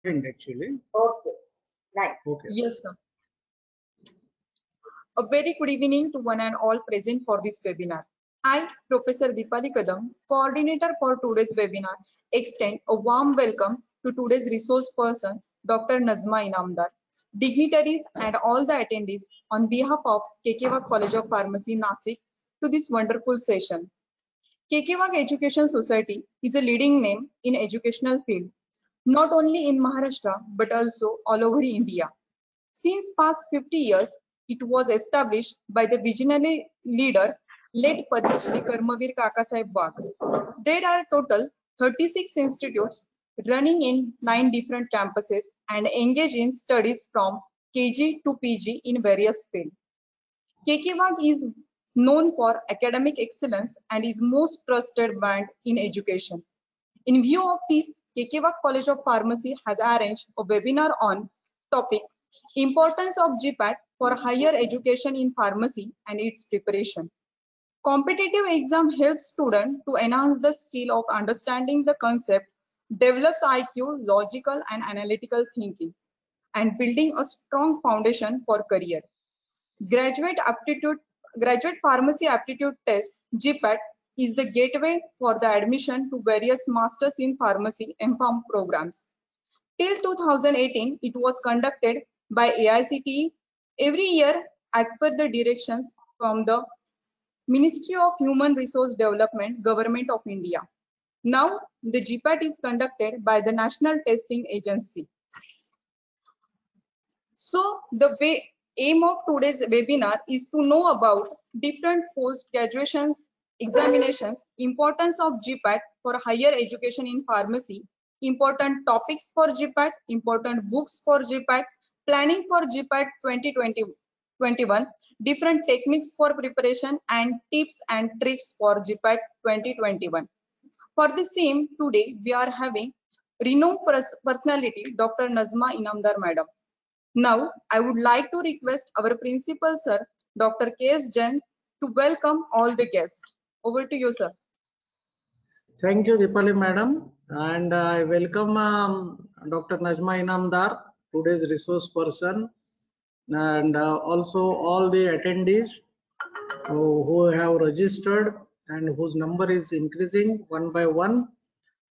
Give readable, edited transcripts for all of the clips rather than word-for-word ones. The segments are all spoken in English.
Actually. Okay, nice. Okay. Yes, sir. A very good evening to one and all present for this webinar. I, Professor Deepali Kadam, coordinator for today's webinar, extend a warm welcome to today's resource person, Dr. Nazma Inamdar, dignitaries and all the attendees on behalf of KK College of Pharmacy, Nasik, to this wonderful session. KK Education Society is a leading name in educational field, not only in Maharashtra but also all over India. Since past 50 years, it was established by the visionary leader, late Padma Shri Karmavir Kakasaheb Wagh. There are total 36 institutes running in 9 different campuses and engage in studies from KG to PG in various fields. KK Wagh is known for academic excellence and is most trusted brand in education. In view of this, KK Wagh College of Pharmacy has arranged a webinar on topic Importance of GPAT for higher education in pharmacy and its preparation. Competitive exam helps students to enhance the skill of understanding the concept, develops IQ, logical and analytical thinking, and building a strong foundation for career. Graduate Pharmacy Aptitude Test (GPAT) is the gateway for the admission to various Masters in Pharmacy (MPharm) programs. Till 2018, it was conducted by AICTE every year as per the directions from the Ministry of Human Resource Development, Government of India. Now, the GPAT is conducted by the National Testing Agency. So, the aim of today's webinar is to know about different post-graduation examinations, importance of GPAT for higher education in pharmacy, important topics for GPAT, important books for GPAT, planning for GPAT 2021, different techniques for preparation and tips and tricks for GPAT 2021. For the same, today we are having renowned personality, Dr. Nazma Inamdar Madam. Now, I would like to request our principal, sir, Dr. K.S. Jain, to welcome all the guests. Over to you, sir. Thank you, Deepali Madam. And I welcome Dr. Najma Inamdar, today's resource person, and also all the attendees who have registered and whose number is increasing one by one.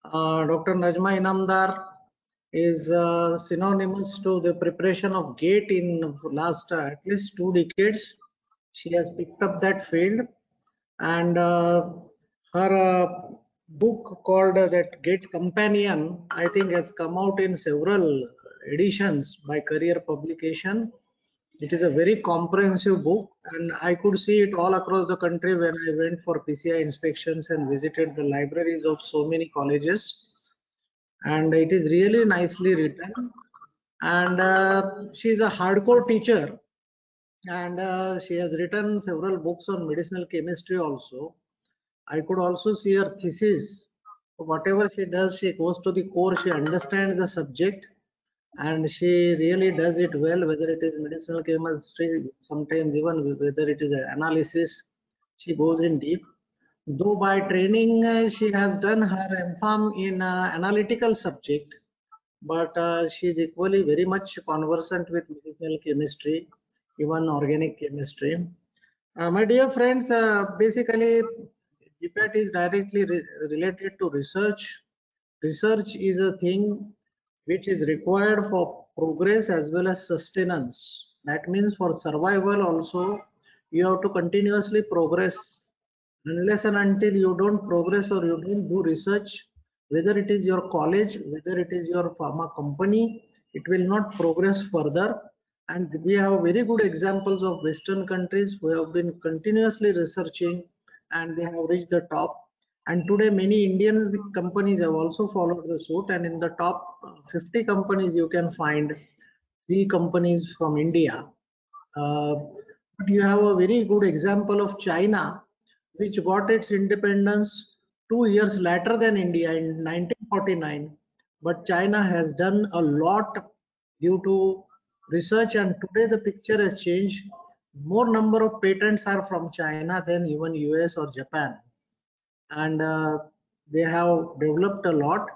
Dr. Najma Inamdar is synonymous to the preparation of GATE in last at least 2 decades. She has picked up that field, and her book called that GATE Companion, I think, has come out in several editions by Career Publication. It is a very comprehensive book, and I could see it all across the country when I went for PCI inspections and visited the libraries of so many colleges. And it is really nicely written, and she is a hardcore teacher, and she has written several books on medicinal chemistry also. I could also see her thesis. Whatever she does, she goes to the core, she understands the subject, and she really does it well, whether it is medicinal chemistry, sometimes even whether it is analysis, she goes in deep. Though by training she has done her MPharm in analytical subject, but she is equally very much conversant with medicinal chemistry, even organic chemistry. My dear friends, basically GPAT is directly related to research. Research is a thing which is required for progress as well as sustenance. That means for survival also, you have to continuously progress. Unless and until you don't progress or you don't do research, whether it is your college, whether it is your pharma company, it will not progress further. And we have very good examples of Western countries who have been continuously researching and they have reached the top. And today many Indian companies have also followed the suit, and in the top 50 companies you can find 3 companies from India. But you have a very good example of China, which got its independence 2 years later than India in 1949. But China has done a lot due to research, and today the picture has changed. More number of patents are from China than even US or Japan, and they have developed a lot.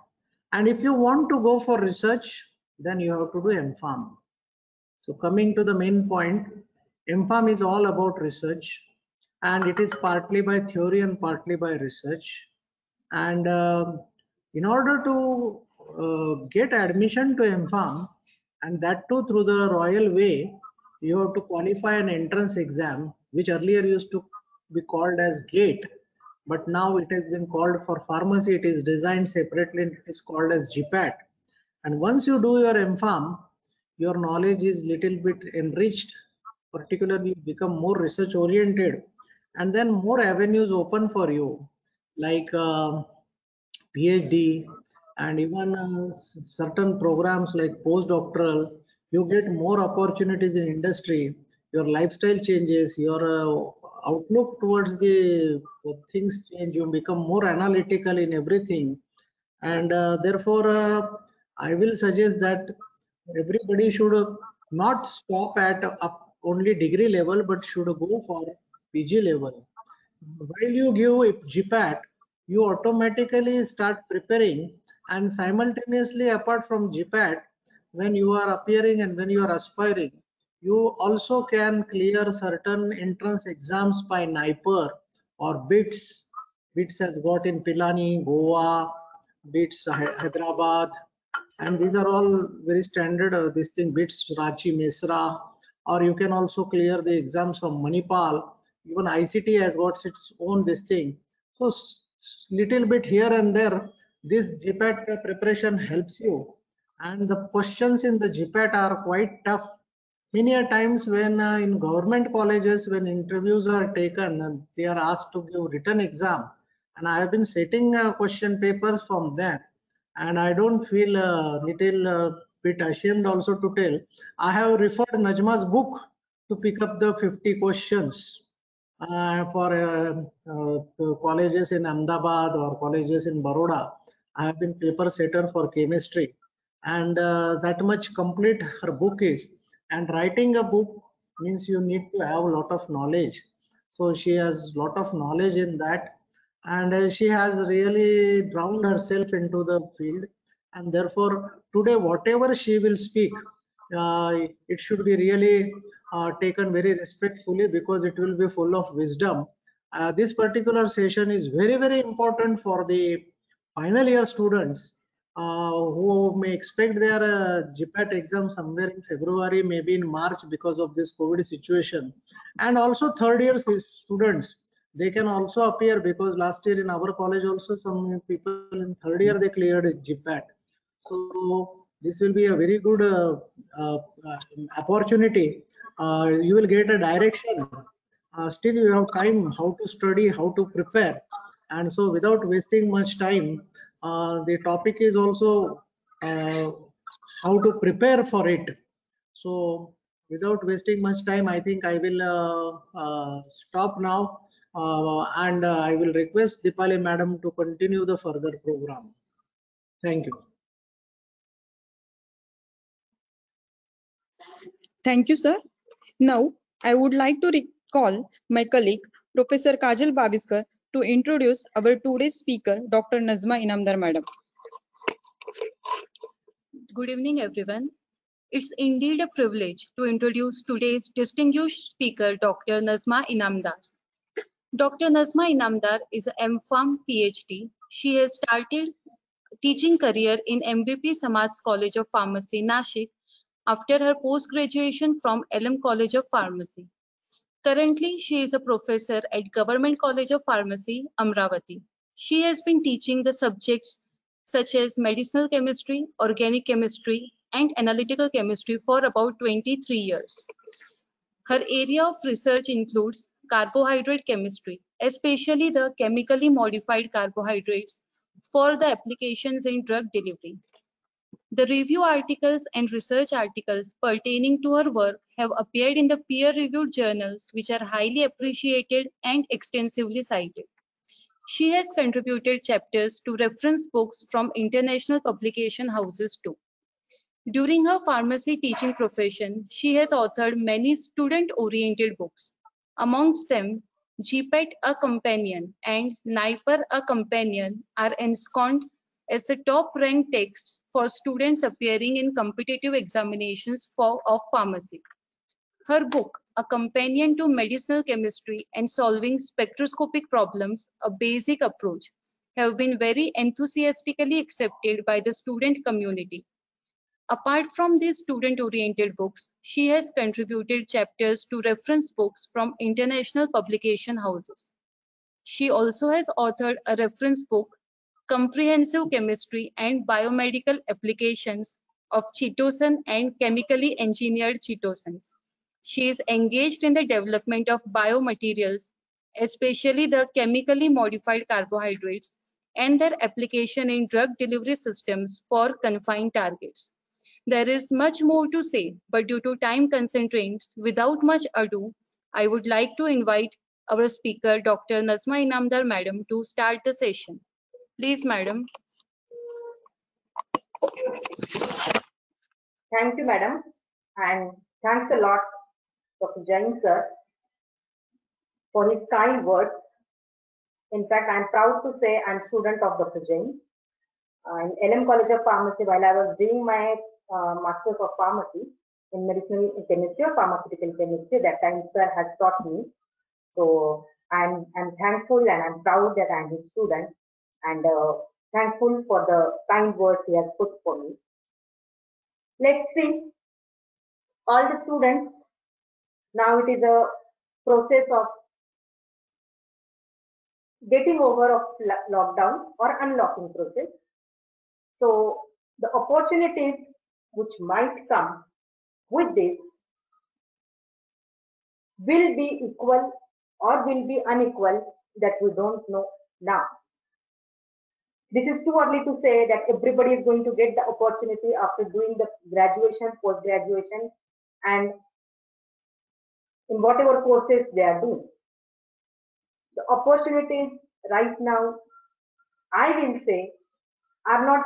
And if you want to go for research, then you have to do MPharm. So coming to the main point, MPharm is all about research, and it is partly by theory and partly by research. And in order to get admission to MPharm, and that too through the royal way, you have to qualify an entrance exam, which earlier used to be called as GATE, but now it has been called, for pharmacy it is designed separately, and it is called as GPAT. And once you do your MPharm, your knowledge is little bit enriched, particularly become more research oriented, and then more avenues open for you, like PhD, and even certain programs like postdoctoral. You get more opportunities in industry, your lifestyle changes, your outlook towards the things change, you become more analytical in everything. And therefore I will suggest that everybody should not stop at up only degree level, but should go for PG level. While you give GPAT, you automatically start preparing, and simultaneously apart from GPAT, when you are appearing and when you are aspiring, you also can clear certain entrance exams by NIPER or BITS. BITS has got in Pilani, Goa, BITS Hyderabad, and these are all very standard this thing, BITS Ranchi, Mesra, or you can also clear the exams from Manipal. Even ICT has got its own this thing. So little bit here and there, this GPAT preparation helps you, and the questions in the GPAT are quite tough. Many a times when in government colleges, when interviews are taken and they are asked to give written exam, and I have been setting question papers from them, and I don't feel a little bit ashamed also to tell. I have referred Najma's book to pick up the 50 questions for colleges in Ahmedabad or colleges in Baroda. I have been paper setter for chemistry, and that much complete her book is. And writing a book means you need to have a lot of knowledge. So she has a lot of knowledge in that, and she has really drowned herself into the field. And therefore, today, whatever she will speak, it should be really taken very respectfully, because it will be full of wisdom. This particular session is very, very important for the final year students who may expect their GPAT exam somewhere in February, maybe in March, because of this COVID situation. And also third year students, they can also appear, because last year in our college also some people in third year they cleared GPAT. So this will be a very good uh, opportunity. You will get a direction. Still you have time how to study, how to prepare. And so without wasting much time, the topic is also uh, how to prepare for it. So without wasting much time, I think I will stop now, and I will request Dipali madam to continue the further program. Thank you. Thank you, sir. Now, I would like to recall my colleague, Professor Kajal Babiskar, to introduce our today's speaker, Dr. Nazma Inamdar Madam. Good evening, everyone. It's indeed a privilege to introduce today's distinguished speaker, Dr. Nazma Inamdar. Dr. Nazma Inamdar is a MPharm PhD. She has started teaching career in MVP Samaj College of Pharmacy, Nashik, after her post-graduation from LM College of Pharmacy. Currently, she is a professor at Government College of Pharmacy, Amravati. She has been teaching the subjects such as medicinal chemistry, organic chemistry, and analytical chemistry for about 23 years. Her area of research includes carbohydrate chemistry, especially the chemically modified carbohydrates for the applications in drug delivery. The review articles and research articles pertaining to her work have appeared in the peer-reviewed journals, which are highly appreciated and extensively cited. She has contributed chapters to reference books from international publication houses too. During her pharmacy teaching profession, she has authored many student-oriented books. Amongst them, GPAT A Companion and NIPER A Companion are ensconced as the top-ranked text for students appearing in competitive examinations of pharmacy. Her book, A Companion to Medicinal Chemistry and Solving Spectroscopic Problems, A Basic Approach, have been very enthusiastically accepted by the student community. Apart from these student-oriented books, she has contributed chapters to reference books from international publication houses. She also has authored a reference book, Comprehensive Chemistry and Biomedical Applications of Chitosan and Chemically Engineered Chitosans. She is engaged in the development of biomaterials, especially the chemically modified carbohydrates, and their application in drug delivery systems for confined targets. There is much more to say, but due to time constraints, without much ado, I would like to invite our speaker, Dr. Nazma Inamdar Madam, to start the session. Please, Madam. Thank you, madam, and thanks a lot, Dr. Jain sir, for his kind words. In fact, I'm proud to say I'm student of Dr. Jain. In LM College of Pharmacy, while I was doing my Masters of Pharmacy in Medicinal Chemistry or Pharmaceutical Chemistry, that time sir has taught me. So I'm thankful and I'm proud that I'm his student, and thankful for the kind words he has put for me. Let's see, all the students, now it is a process of getting over of lockdown or unlocking process. So the opportunities which might come with this will be equal or will be unequal, that we don't know now. This is too early to say that everybody is going to get the opportunity after doing the graduation, post-graduation, and in whatever courses they are doing. The opportunities right now, I will say, are not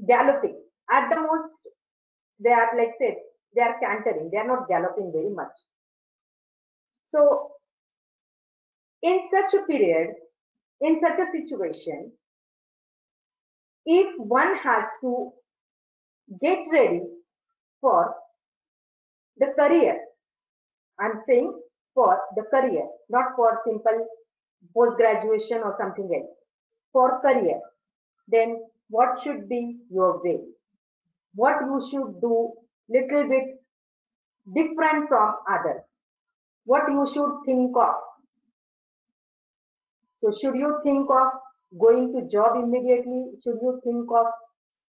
galloping. At the most, they are, like say, they are cantering. They are not galloping very much. So, in such a period, in such a situation, if one has to get ready for the career, I'm saying for the career, not for simple post-graduation or something else, for career, then what should be your way? What you should do little bit different from others? What you should think of? So should you think of going to job immediately? Should you think of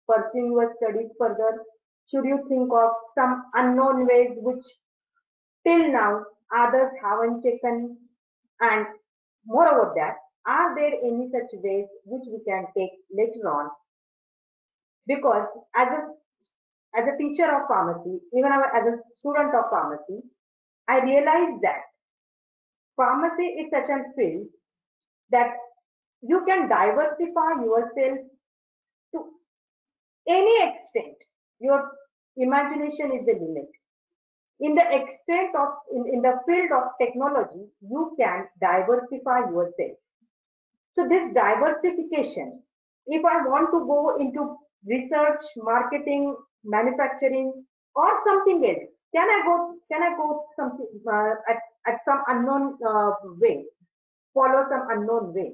pursuing your studies further? Should you think of some unknown ways which till now others haven't taken? And moreover that, are there any such ways which we can take later on? Because as a teacher of pharmacy, even as a student of pharmacy, I realized that pharmacy is such a field that you can diversify yourself to any extent. Your imagination is the limit. In the extent of, in the field of technology, you can diversify yourself. So this diversification, if I want to go into research, marketing, manufacturing, or something else, can I go something at some unknown way, follow some unknown way?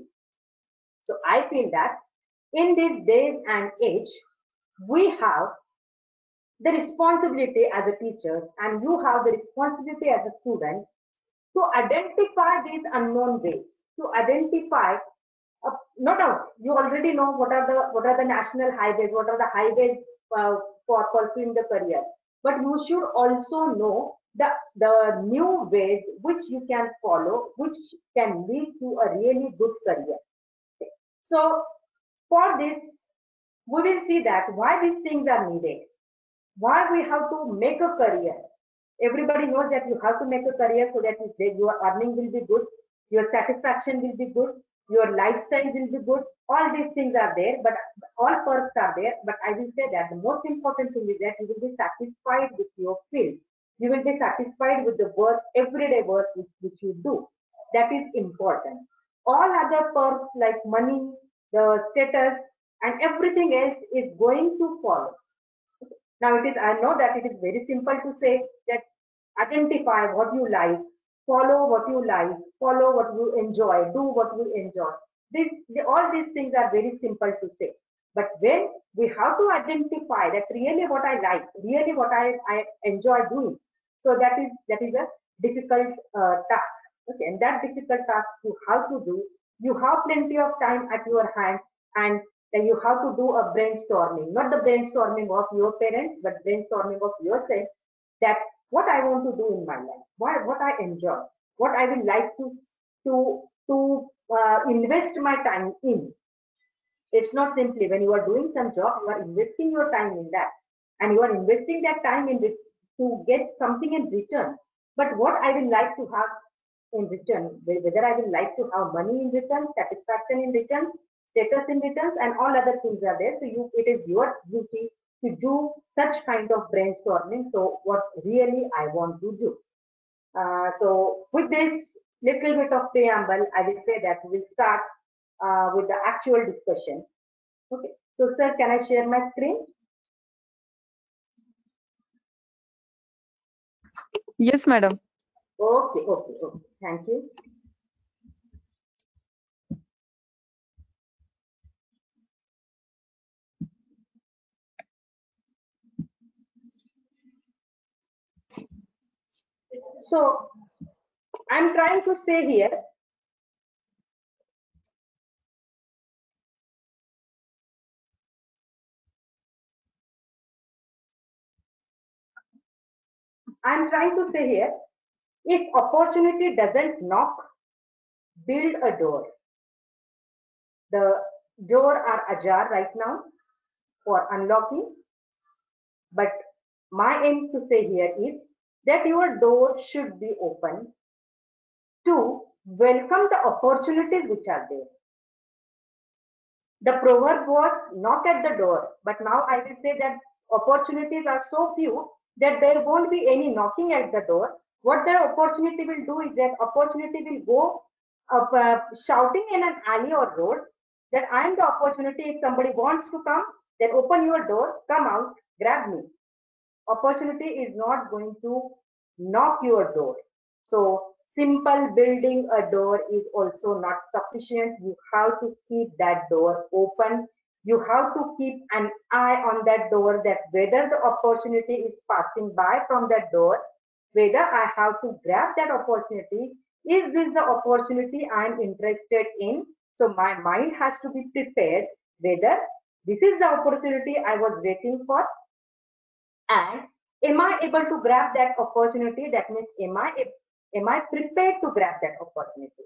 So I feel that in these days and age, we have the responsibility as a teacher, and you have the responsibility as a student to identify these unknown ways, to identify. No doubt, you already know what are the national highways, what are the highways for pursuing the career. But you should also know the new ways which you can follow, which can lead to a really good career. So for this, we will see that why these things are needed, why we have to make a career. Everybody knows that you have to make a career so that your earning will be good, your satisfaction will be good, your lifestyle will be good. All these things are there, but all perks are there. But I will say that the most important thing is that you will be satisfied with your field. You will be satisfied with the work, everyday work which you do. That is important. all other perks like money, the status, and everything else is going to follow. Now I know that it is very simple to say that identify what you like, follow what you like, follow what you enjoy, do what you enjoy. All these things are very simple to say. But when we have to identify that really what I like, really what I enjoy doing, so that is a difficult task. Okay, and that difficult task you have to do. You have plenty of time at your hand, and then you have to do a brainstorming, not the brainstorming of your parents, but brainstorming of yourself, that what I want to do in my life, what I enjoy, what I will like to invest my time in. It's not simply when you are doing some job, you are investing your time in that, and you are investing that time in it to get something in return. But what I will like to have in return, whether I will like to have money in return, satisfaction in return, status in returns, and all other things are there. So it is your duty to do such kind of brainstorming. So what really I want to do. So with this little bit of preamble, I will say that we will start with the actual discussion. Okay. So sir, can I share my screen? Yes, madam. Okay, okay, okay. Thank you. So I'm trying to say here, I'm trying to say here, if opportunity doesn't knock, build a door. The door are ajar right now for unlocking, but my aim to say here is that your door should be open to welcome the opportunities which are there. The proverb was knock at the door, but now I will say that opportunities are so few that there won't be any knocking at the door. What the opportunity will do is that opportunity will go up, shouting in an alley or road that I am the opportunity. If somebody wants to come, then open your door, come out, grab me. Opportunity is not going to knock your door. So simple building a door is also not sufficient. You have to keep that door open. You have to keep an eye on that door, that whether the opportunity is passing by from that door, whether I have to grab that opportunity. Is this the opportunity I'm interested in? So my mind has to be prepared whether this is the opportunity I was waiting for, and am I able to grab that opportunity? That means am I prepared to grab that opportunity?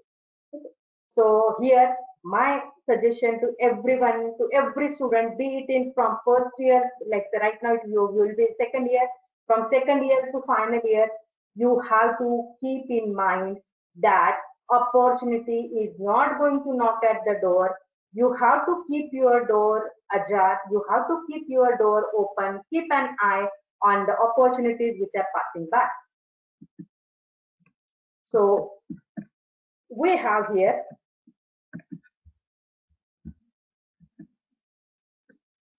Okay. So here my suggestion to everyone, to every student, be it in from first year, like say right now you will be second year, from second year to final year, you have to keep in mind that opportunity is not going to knock at the door. You have to keep your door ajar. You have to keep your door open. Keep an eye on the opportunities which are passing by. So we have here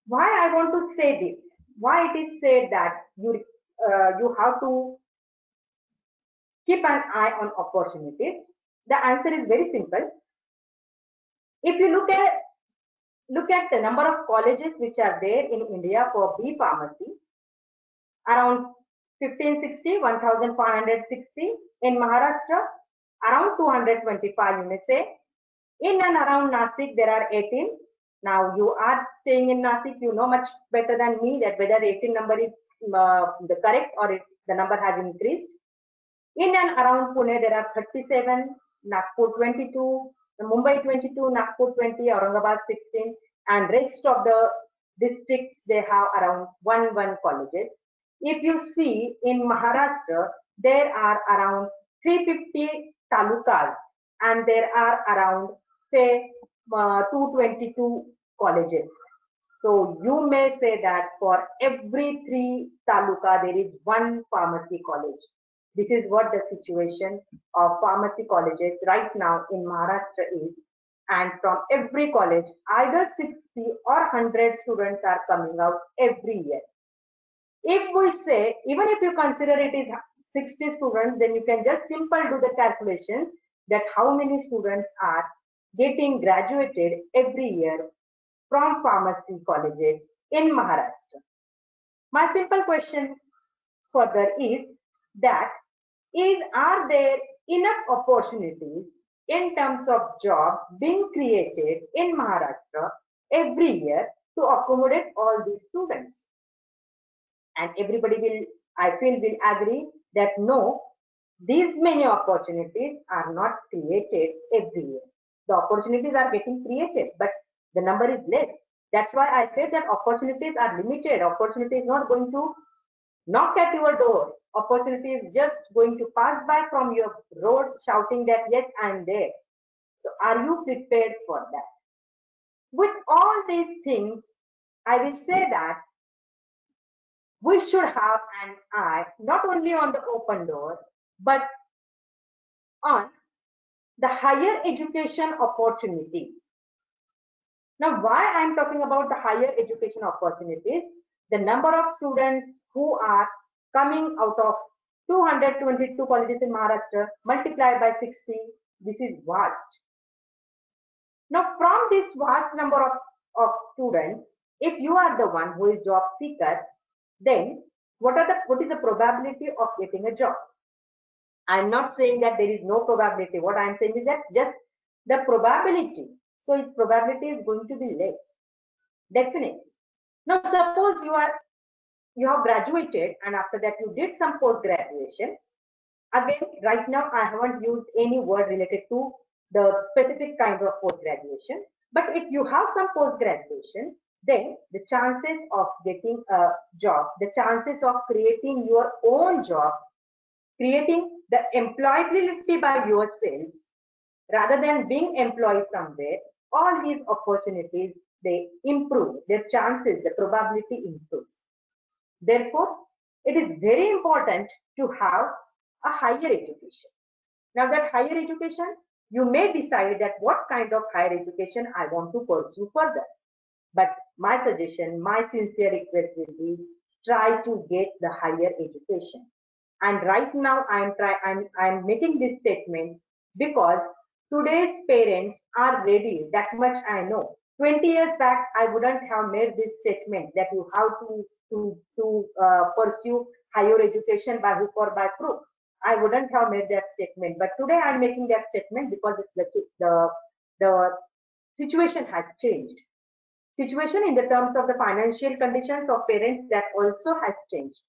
why I want to say this. Why it is said that you have to keep an eye on opportunities. The answer is very simple. If you look at the number of colleges which are there in India for B pharmacy, around 1560, 1560. In Maharashtra, around 225, you may say. In and around Nasik, there are 18. Now, you are staying in Nasik, you know much better than me that whether 18 number is the correct or the number has increased. In and around Pune, there are 37, Nagpur 22, Mumbai 22, Nagpur 20, Aurangabad 16, and rest of the districts, they have around 1 colleges. If you see in Maharashtra, there are around 350 talukas, and there are around, say, 222 colleges. So you may say that for every 3 taluka, there is 1 pharmacy college. This is what the situation of pharmacy colleges right now in Maharashtra is. And from every college, either 60 or 100 students are coming out every year. If we say, even if you consider it is 60 students, then you can just simple do the calculations that how many students are getting graduated every year from pharmacy colleges in Maharashtra. My simple question further is that are there enough opportunities in terms of jobs being created in Maharashtra every year to accommodate all these students? And everybody will, I feel, will agree that no, these many opportunities are not created every year. The opportunities are getting created, but the number is less. That's why I said that opportunities are limited. Opportunity is not going to knock at your door. Opportunity is just going to pass by from your road shouting that, yes, I'm there. So are you prepared for that? With all these things, I will say that we should have an eye not only on the open door, but on the higher education opportunities. Now, why I'm talking about the higher education opportunities, the number of students who are coming out of 222 colleges in Maharashtra multiplied by 60, this is vast. Now, from this vast number of students, if you are the one who is job seeker, then what is the probability of getting a job? I'm not saying that there is no probability. What I'm saying is that just the probability. So its probability is going to be less. Definitely. Now suppose you have graduated and after that you did some post graduation. Again, right now I haven't used any word related to the specific kind of post graduation. But if you have some post graduation, then the chances of getting a job, the chances of creating your own job, creating the employability by yourselves rather than being employed somewhere, all these opportunities, they improve, their chances, the probability improves. Therefore, it is very important to have a higher education. Now that higher education, you may decide that what kind of higher education I want to pursue further. But my suggestion, my sincere request will be try to get the higher education. And right now I'm making this statement because today's parents are ready. That much I know. 20 years back, I wouldn't have made this statement that you have to pursue higher education by hook or by crook. I wouldn't have made that statement. But today I'm making that statement because the situation has changed. Situation in the terms of the financial conditions of parents, that also has changed.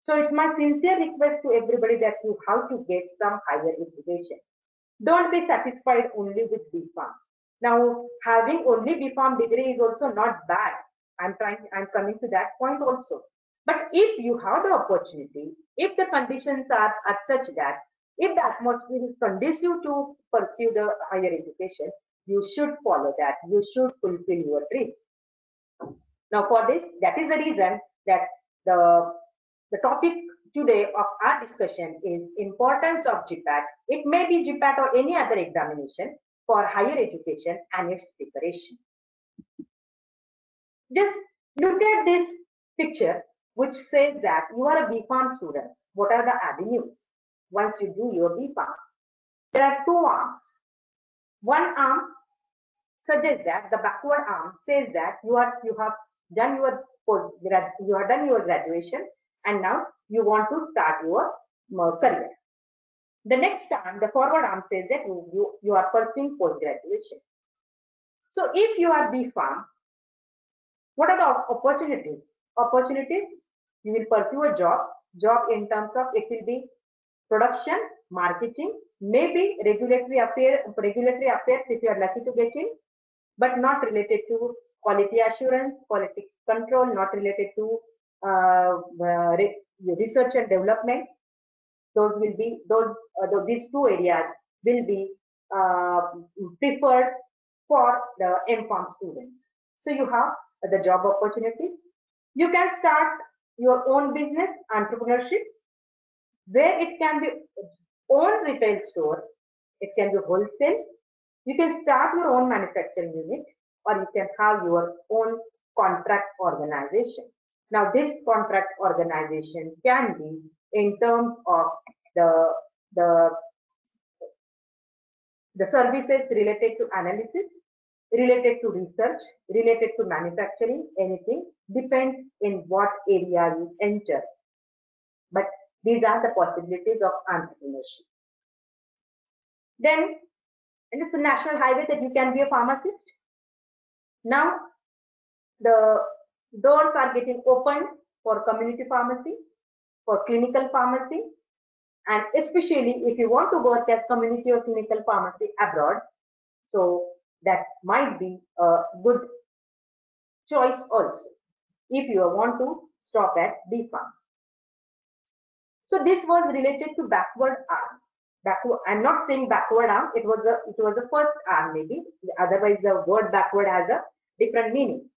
So it's my sincere request to everybody that you have to get some higher education. Don't be satisfied only with BPharm. Now, having only BPharm degree is also not bad. I'm coming to that point also. But if you have the opportunity, if the conditions are such that, if the atmosphere is conducive to pursue the higher education, you should follow that. You should fulfill your dream. Now, for this, that is the reason that the topic today of our discussion is importance of GPAT. It may be GPAT or any other examination for higher education and its preparation. Just look at this picture which says that you are a BPharm student. What are the avenues once you do your BPharm? There are two arms. One arm suggests that the backward arm says that you have done your graduation and now you want to start your career. The next arm, the forward arm, says that you are pursuing post graduation. So if you are BPharm, what are the opportunities? Opportunities, you will pursue a job in terms of it will be production, marketing, maybe regulatory affairs if you are lucky to get in, but not related to quality assurance, quality control, not related to research and development. Those will be these two areas will be preferred for the MPharm students. So you have the job opportunities. You can start your own business, entrepreneurship. where it can be own retail store, it can be wholesale. You can start your own manufacturing unit, or you can have your own contract organization. Now, this contract organization can be in terms of the the the services related to analysis, related to research, related to manufacturing, anything depends in what area you enter. But these are the possibilities of entrepreneurship. Then, in this national highway, that you can be a pharmacist. Now, the doors are getting opened for community pharmacy, for clinical pharmacy, and especially if you want to work as community or clinical pharmacy abroad, so that might be a good choice also if you want to stop at B.Pharm. So this was related to backward arm. Backward, I'm not saying backward arm, it was the first arm maybe, otherwise the word backward has a different meaning.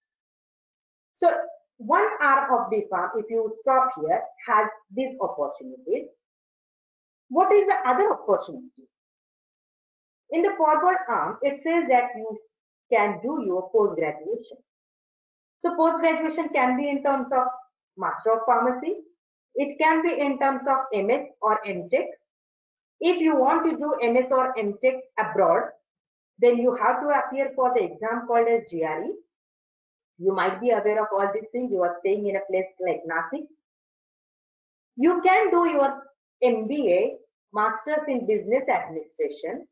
So one arm of B.Pharm, if you stop here, has these opportunities. What is the other opportunity? In the forward arm, it says that you can do your post-graduation. So post-graduation can be in terms of Master of Pharmacy. It can be in terms of MS or MTech. If you want to do MS or MTech abroad, then you have to appear for the exam called as GRE. You might be aware of all these things. You are staying in a place like Nasik. You can do your MBA, Masters in Business Administration.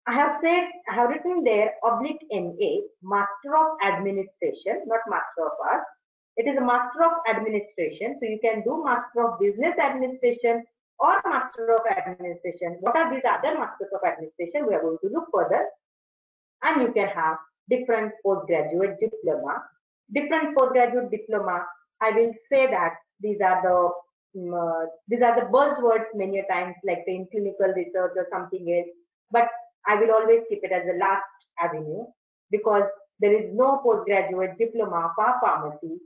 I have written there oblique MA, Master of Administration, not Master of Arts. It is a Master of Administration. So you can do Master of Business Administration or Master of Administration. What are these other Masters of Administration? We are going to look further. And you can have different postgraduate diploma. Different postgraduate diploma, I will say that these are the buzzwords many times, like saying clinical research or something else. But I will always keep it as the last avenue, because there is no postgraduate diploma for pharmacy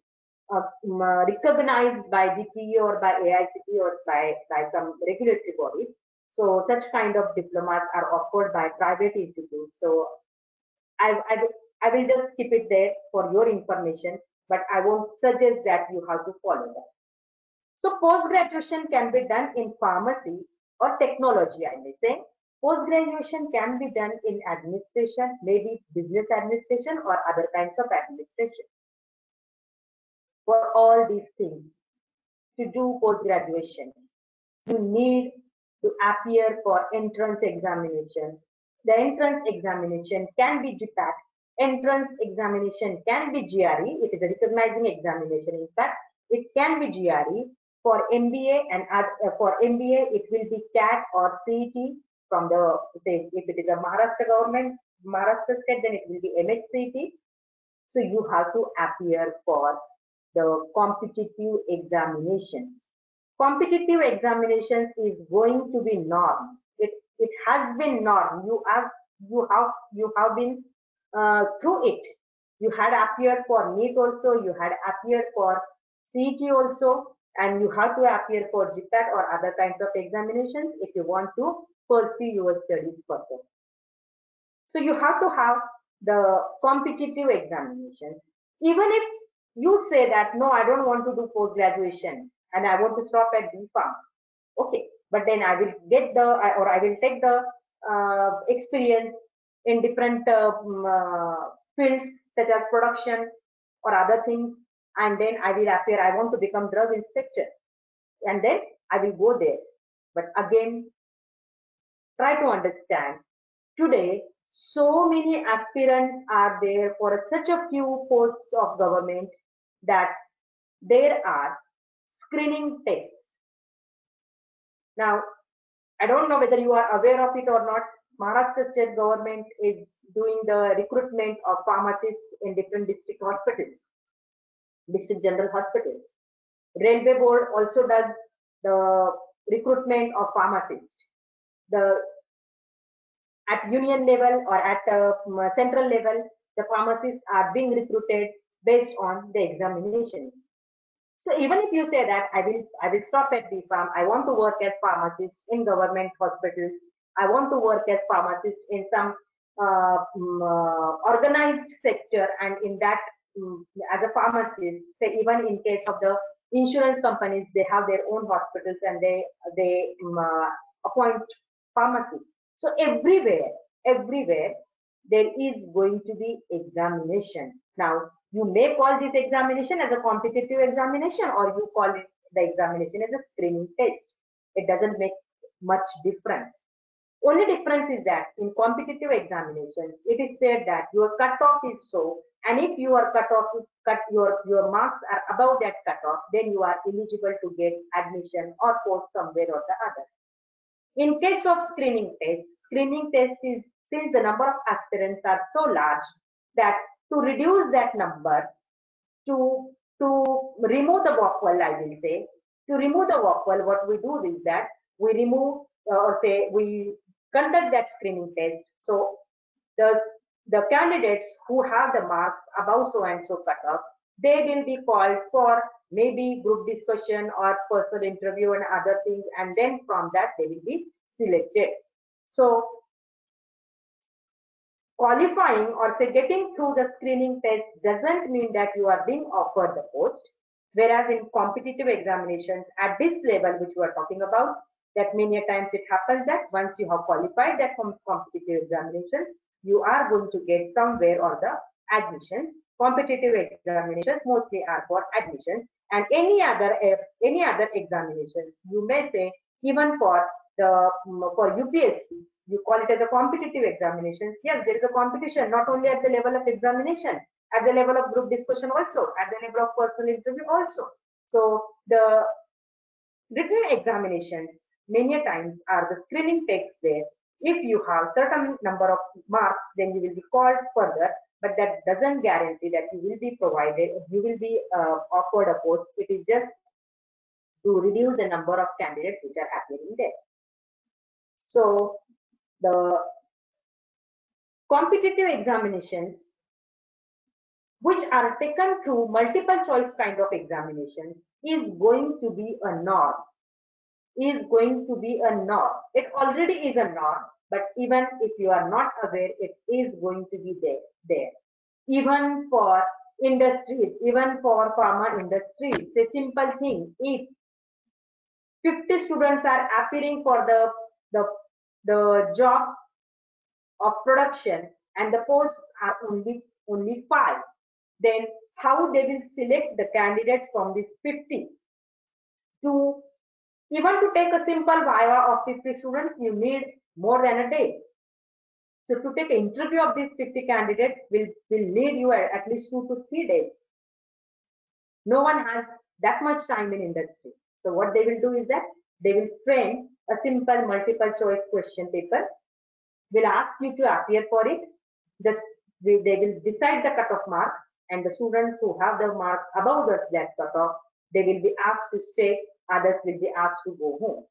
recognized by DTE or by AICT or by some regulatory bodies. So such kind of diplomas are offered by private institutes. So I will just keep it there for your information, but I won't suggest that you have to follow that. So post-graduation can be done in pharmacy or technology, I may say. Post-graduation can be done in administration, maybe business administration or other kinds of administration. For all these things, to do post-graduation, you need to appear for entrance examination. The entrance examination can be GPAT. Entrance examination can be GRE. It is a recognizing examination. In fact, it can be GRE. For MBA and for MBA, it will be CAT or CET from the, say, if it is a Maharashtra government, Maharashtra state, then it will be MHCET. So you have to appear for the competitive examinations. Competitive examinations is going to be norm. It has been norm. You have been through it. You had appeared for NEET also. You had appeared for CET also, and you have to appear for GPAT or other kinds of examinations if you want to pursue your studies further. So you have to have the competitive examinations. Even if you say that, no, I don't want to do post-graduation and I want to stop at B.Pharm. Okay, but then I will get I will take the experience in different fields such as production or other things, and then I will appear, I want to become drug inspector, and then I will go there. But again, try to understand, today so many aspirants are there for such a few posts of government that there are screening tests. Now, I don't know whether you are aware of it or not. Maharashtra state government is doing the recruitment of pharmacists in different district hospitals, district general hospitals. Railway board also does the recruitment of pharmacists. At union level or at central level, the pharmacists are being recruited based on the examinations. So even if you say that I will stop at B Farm, I want to work as pharmacist in government hospitals, I want to work as pharmacist in some organized sector, and in that as a pharmacist, say even in case of the insurance companies, they have their own hospitals and they appoint pharmacists. So everywhere there is going to be examination. Now you may call this examination as a competitive examination, or you call it the examination as a screening test. It doesn't make much difference. Only difference is that in competitive examinations, it is said that your cutoff is so, and if your your marks are above that cutoff, then you are eligible to get admission or post somewhere or the other. In case of screening test is, since the number of aspirants are so large, that to reduce that number, to remove the walkwall, I will say, to remove the walkwall, what we do is that we remove or say we conduct that screening test. So the candidates who have the marks above so and so cutoff, they will be called for maybe group discussion or personal interview and other things, and then from that they will be selected. So qualifying or say getting through the screening test doesn't mean that you are being offered the post. Whereas in competitive examinations at this level, which we are talking about, that many times it happens that once you have qualified that competitive examinations, you are going to get somewhere or the admissions. Competitive examinations mostly are for admissions, and any other examinations, you may say even for the for UPSC, you call it as a competitive examinations. Yes, there is a competition not only at the level of examination, at the level of group discussion also, at the level of personal interview also. So the written examinations many times are the screening tests there. If you have certain number of marks, then you will be called further, but that doesn't guarantee that you will be provided, you will be offered a post. It is just to reduce the number of candidates which are appearing there. So the competitive examinations which are taken through multiple choice kind of examinations is going to be a norm. Is going to be a norm. It already is a norm, but even if you are not aware, it is going to be there. Even for industries, even for pharma industries, a simple thing, if 50 students are appearing for the job of production and the posts are only 5, then how they will select the candidates from these 50? To even to take a simple viva of 50 students, you need more than a day. So to take an interview of these 50 candidates will need you at least 2 to 3 days. No one has that much time in industry. So what they will do is that they will frame a simple multiple choice question paper, will ask you to appear for it. They will decide the cutoff marks, and the students who have the mark above that cutoff, they will be asked to stay, others will be asked to go home.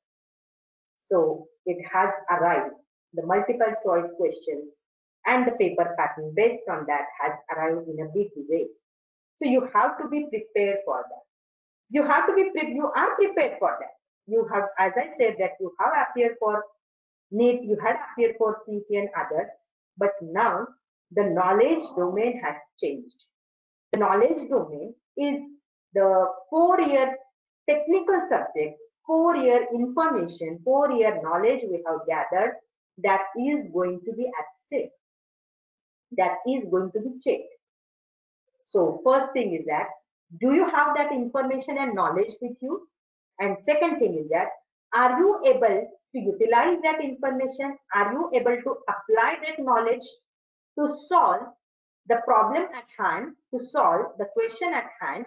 So it has arrived. The multiple choice questions and the paper pattern based on that has arrived in a big way. So you have to be prepared for that. You have to be you are prepared for that. You have, as I said, that you have appeared for NEET, you had appeared for CET and others, but now the knowledge domain has changed. The knowledge domain is the 4-year technical subjects, 4-year information, 4-year knowledge we have gathered that is going to be at stake, that is going to be checked. So first thing is that, do you have that information and knowledge with you? And second thing is that, are you able to utilize that information? Are you able to apply that knowledge to solve the problem at hand, to solve the question at hand?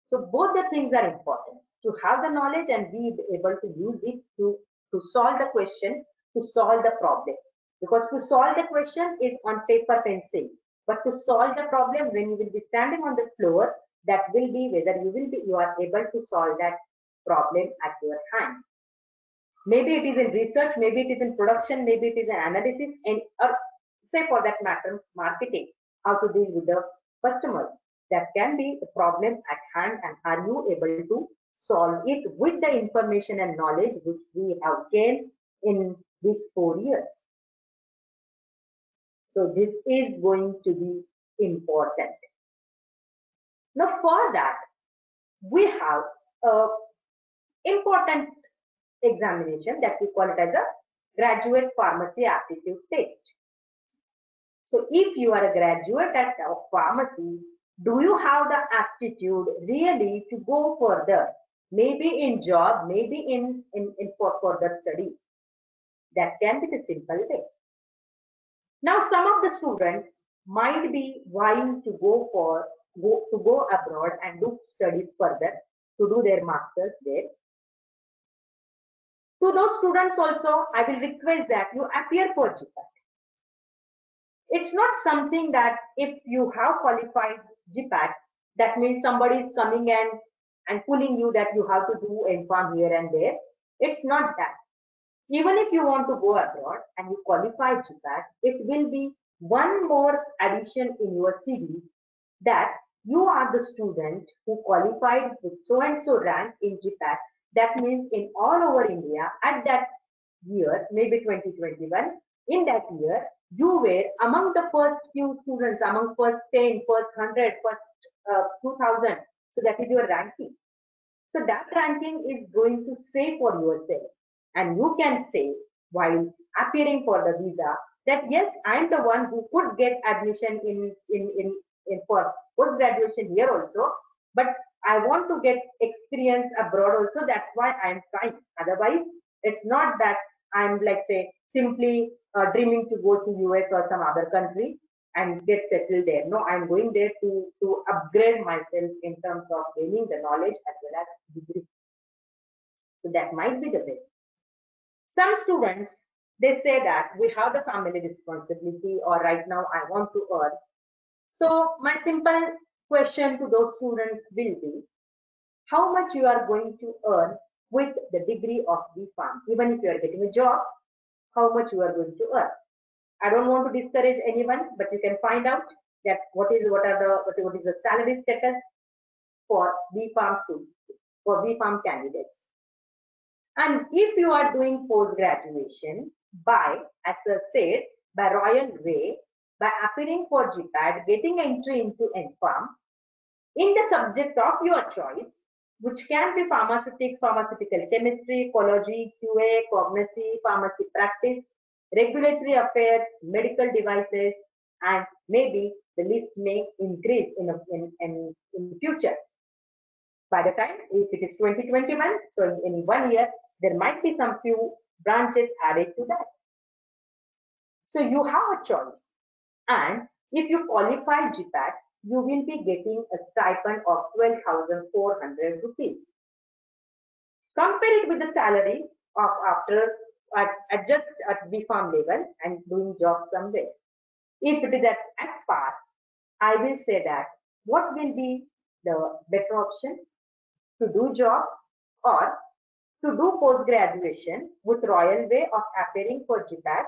So both the things are important, to have the knowledge and be able to use it to solve the question, to solve the problem. Because to solve the question is on paper pencil, but to solve the problem when you will be standing on the floor, that will be whether you are able to solve that problem at your hand. Maybe it is in research, maybe it is in production, maybe it is in analysis, and or say for that matter, marketing, how to deal with the customers. That can be the problem at hand, and are you able to solve it with the information and knowledge which we have gained in these 4 years. So this is going to be important. Now for that, we have a important examination that we call it as a graduate pharmacy aptitude test. So if you are a graduate of pharmacy, do you have the aptitude really to go further? Maybe in job, maybe in for further studies. That can be the simple way. Now some of the students might be vying to go abroad and do studies further, to do their masters there. To those students also, I will request that you appear for GPAT. It's not something that if you have qualified GPAT, that means somebody is coming and pulling you that you have to do MPharm here and there. It's not that. Even if you want to go abroad and you qualify GPAT, it will be one more addition in your CV that you are the student who qualified with so and so rank in GPAT. That means in all over India at that year, maybe 2021, in that year, you were among the first few students, among first 10, first 100, first 2000. So that is your ranking. So that ranking is going to say for yourself. And you can say while appearing for the visa that yes, I am the one who could get admission in for post-graduation here also, but I want to get experience abroad also. That's why I am trying. Otherwise, it's not that I'm like say simply dreaming to go to US or some other country and get settled there. No, I'm going there to upgrade myself in terms of gaining the knowledge as well as degree. So that might be the way. Some students, they say that we have the family responsibility, or right now I want to earn. So my simple question to those students will be, how much you are going to earn with the degree of BPharm? Even if you are getting a job, how much you are going to earn? I don't want to discourage anyone, but you can find out that what is the salary status for BPharm students, for BPharm candidates. And if you are doing post-graduation by, as I said, by royal way, by appearing for GPAT, getting entry into MPharm, in the subject of your choice, which can be pharmaceutics, pharmaceutical chemistry, ecology, QA, cognosy, pharmacy practice, regulatory affairs, medical devices, and maybe the list may increase in future. By the time, if it is 2021, so in 1 year, there might be some few branches added to that. So you have a choice. And if you qualify GPAT, you will be getting a stipend of 12,400 rupees. Compare it with the salary of after just at BPharm level and doing job somewhere. If it is at par, I will say that what will be the better option? To do job or to do post-graduation with royal way of appearing for GPAT,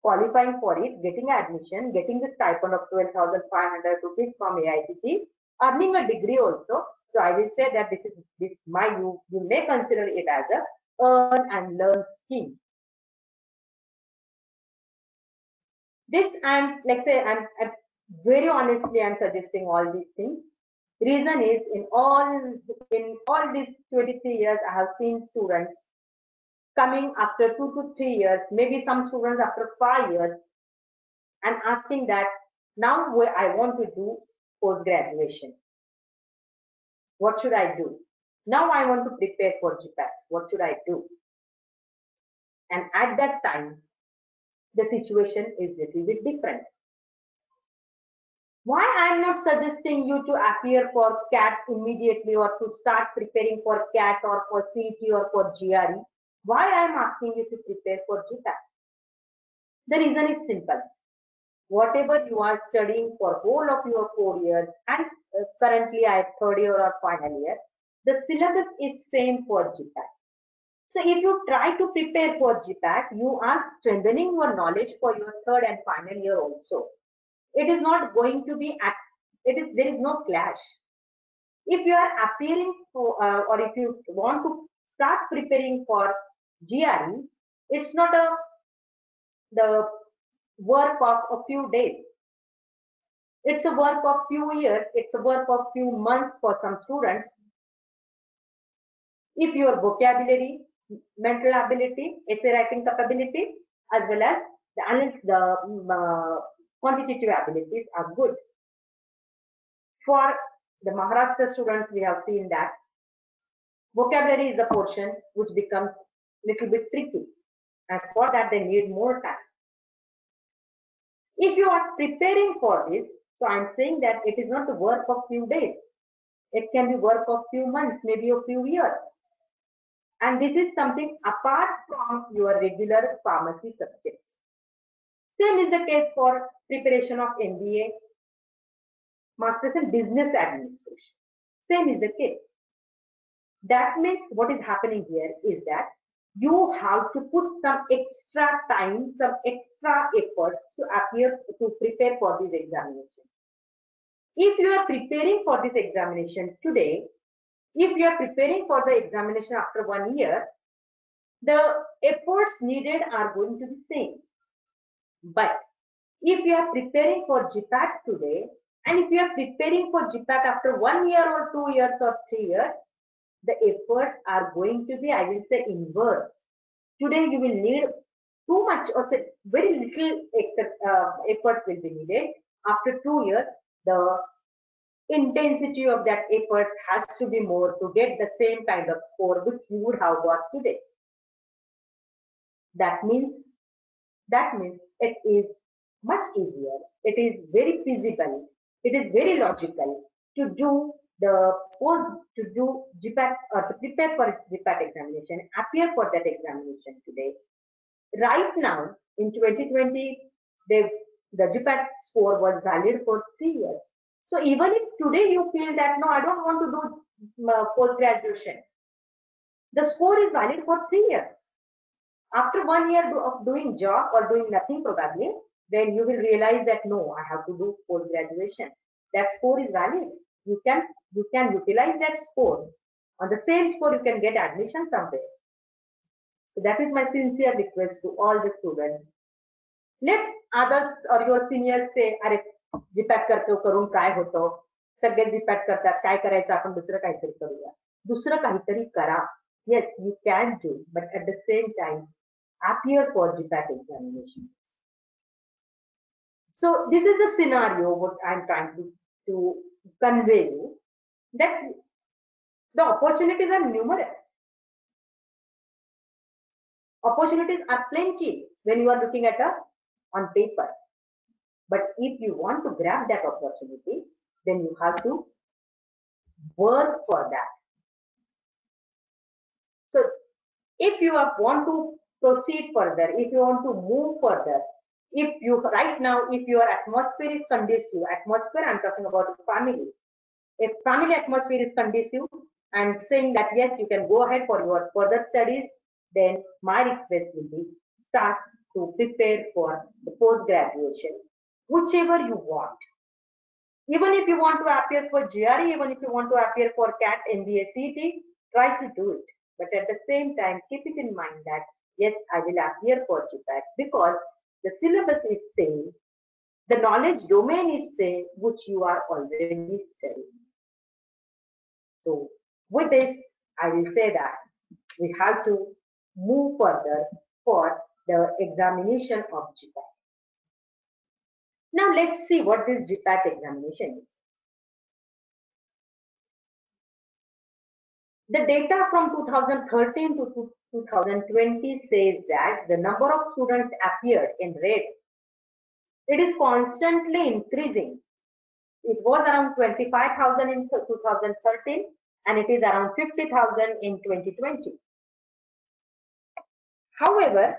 qualifying for it, getting admission, getting the stipend of 12,500 rupees from AICT, earning a degree also. So I will say that you may consider it as a earn and learn scheme. This I'm very honestly I'm suggesting all these things. Reason is in all these 23 years I have seen students coming after 2 to 3 years, maybe some students after 5 years, and asking that now I want to do post-graduation. What should I do? Now I want to prepare for GPAT. What should I do? And at that time, the situation is a little bit different. Why I am not suggesting you to appear for CAT immediately or to start preparing for CAT or for CET or for GRE? Why I am asking you to prepare for GPAT? The reason is simple. Whatever you are studying for whole of your 4 years, and currently I have 3rd year or final year, the syllabus is same for GPAT. So if you try to prepare for GPAT, you are strengthening your knowledge for your 3rd and final year also. It is not going to be there is no clash. If you are appearing for, or if you want to start preparing for GRE, it's not the work of a few days. It's a work of few years. It's a work of few months for some students. If your vocabulary, mental ability, essay writing capability, as well as the quantitative abilities are good. For the Maharashtra students, we have seen that vocabulary is a portion which becomes little bit tricky, and for that they need more time. If you are preparing for this, so I'm saying that it is not the work of few days. It can be work of few months, maybe a few years. And this is something apart from your regular pharmacy subjects. Same is the case for preparation of MBA, Masters in Business Administration. Same is the case. That means what is happening here is that you have to put some extra time, some extra efforts to prepare for this examination. If you are preparing for this examination today, if you are preparing for the examination after 1 year, the efforts needed are going to be same. But if you are preparing for GPAT today, and if you are preparing for GPAT after 1 year or 2 years or 3 years, the efforts are going to be, I will say, inverse. Today you will need too much or say very little efforts will be needed. After 2 years, the intensity of that efforts has to be more to get the same kind of score which you would have got today. That means it is much easier. It is very feasible. It is very logical to do GPAT or to prepare for GPAT examination, appear for that examination today. Right now in 2020, the GPAT score was valid for 3 years. So even if today you feel that no, I don't want to do post-graduation, the score is valid for 3 years. After 1 year of doing job or doing nothing probably, then you will realize that no, I have to do post-graduation. That score is valid. You can utilize that score. On the same score, you can get admission somewhere. So that is my sincere request to all the students. Let others or your seniors say, अरे GPAT करतो करून काय होतं, सगळे GPAT करतात, काय करायचं आपण दुसरं काहीतरी करूया, दुसरं काहीतरी करा. Yes, you can do, but at the same time, appear for GPAT examinations. So this is the scenario what I'm trying to convey you, that the opportunities are numerous. Opportunities are plenty when you are looking at on paper. But if you want to grab that opportunity, then you have to work for that. So if you want to proceed further, if you want to move further, if you right now, if your atmosphere is conducive, atmosphere I'm talking about family, if family atmosphere is conducive and saying that yes, you can go ahead for your further studies, then my request will be start to prepare for the post-graduation, whichever you want. Even if you want to appear for GRE, even if you want to appear for CAT, MBA, CET, try to do it. But at the same time, keep it in mind that yes, I will appear for GPAT because the syllabus is same, the knowledge domain is same, which you are already studying. So with this, I will say that we have to move further for the examination of GPAT. Now let's see what this GPAT examination is. The data from 2013 to 2020 says that the number of students appeared in red. It is constantly increasing. It was around 25,000 in 2013 and it is around 50,000 in 2020. However,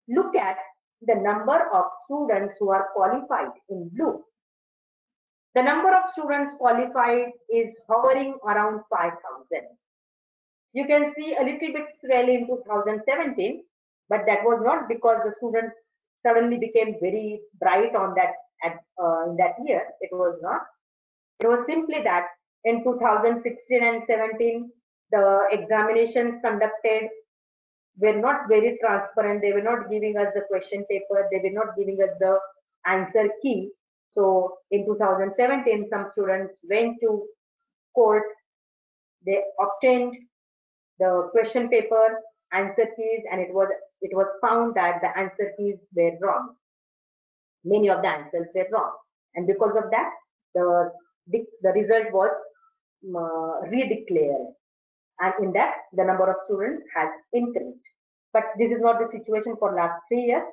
look at the number of students who are qualified in blue. The number of students qualified is hovering around 5,000. You can see a little bit swell in 2017, but that was not because the students suddenly became very bright on that in that year. It was not. It was simply that in 2016 and 17, the examinations conducted were not very transparent. They were not giving us the question paper. They were not giving us the answer key. So in 2017, some students went to court. They obtained the question paper, answer keys, and it was found that the answer keys were wrong. Many of the answers were wrong, and because of that, the result was redeclared, and in that the number of students has increased. But this is not the situation for last 3 years.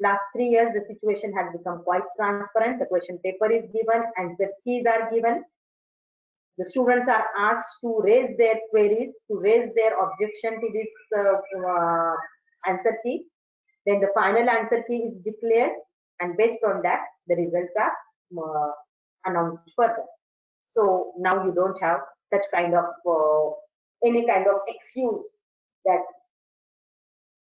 Last 3 years, the situation has become quite transparent. The question paper is given, answer keys are given. The students are asked to raise their queries, to raise their objection to this answer key. Then the final answer key is declared, and based on that, the results are announced further. So now you don't have such kind of any kind of excuse that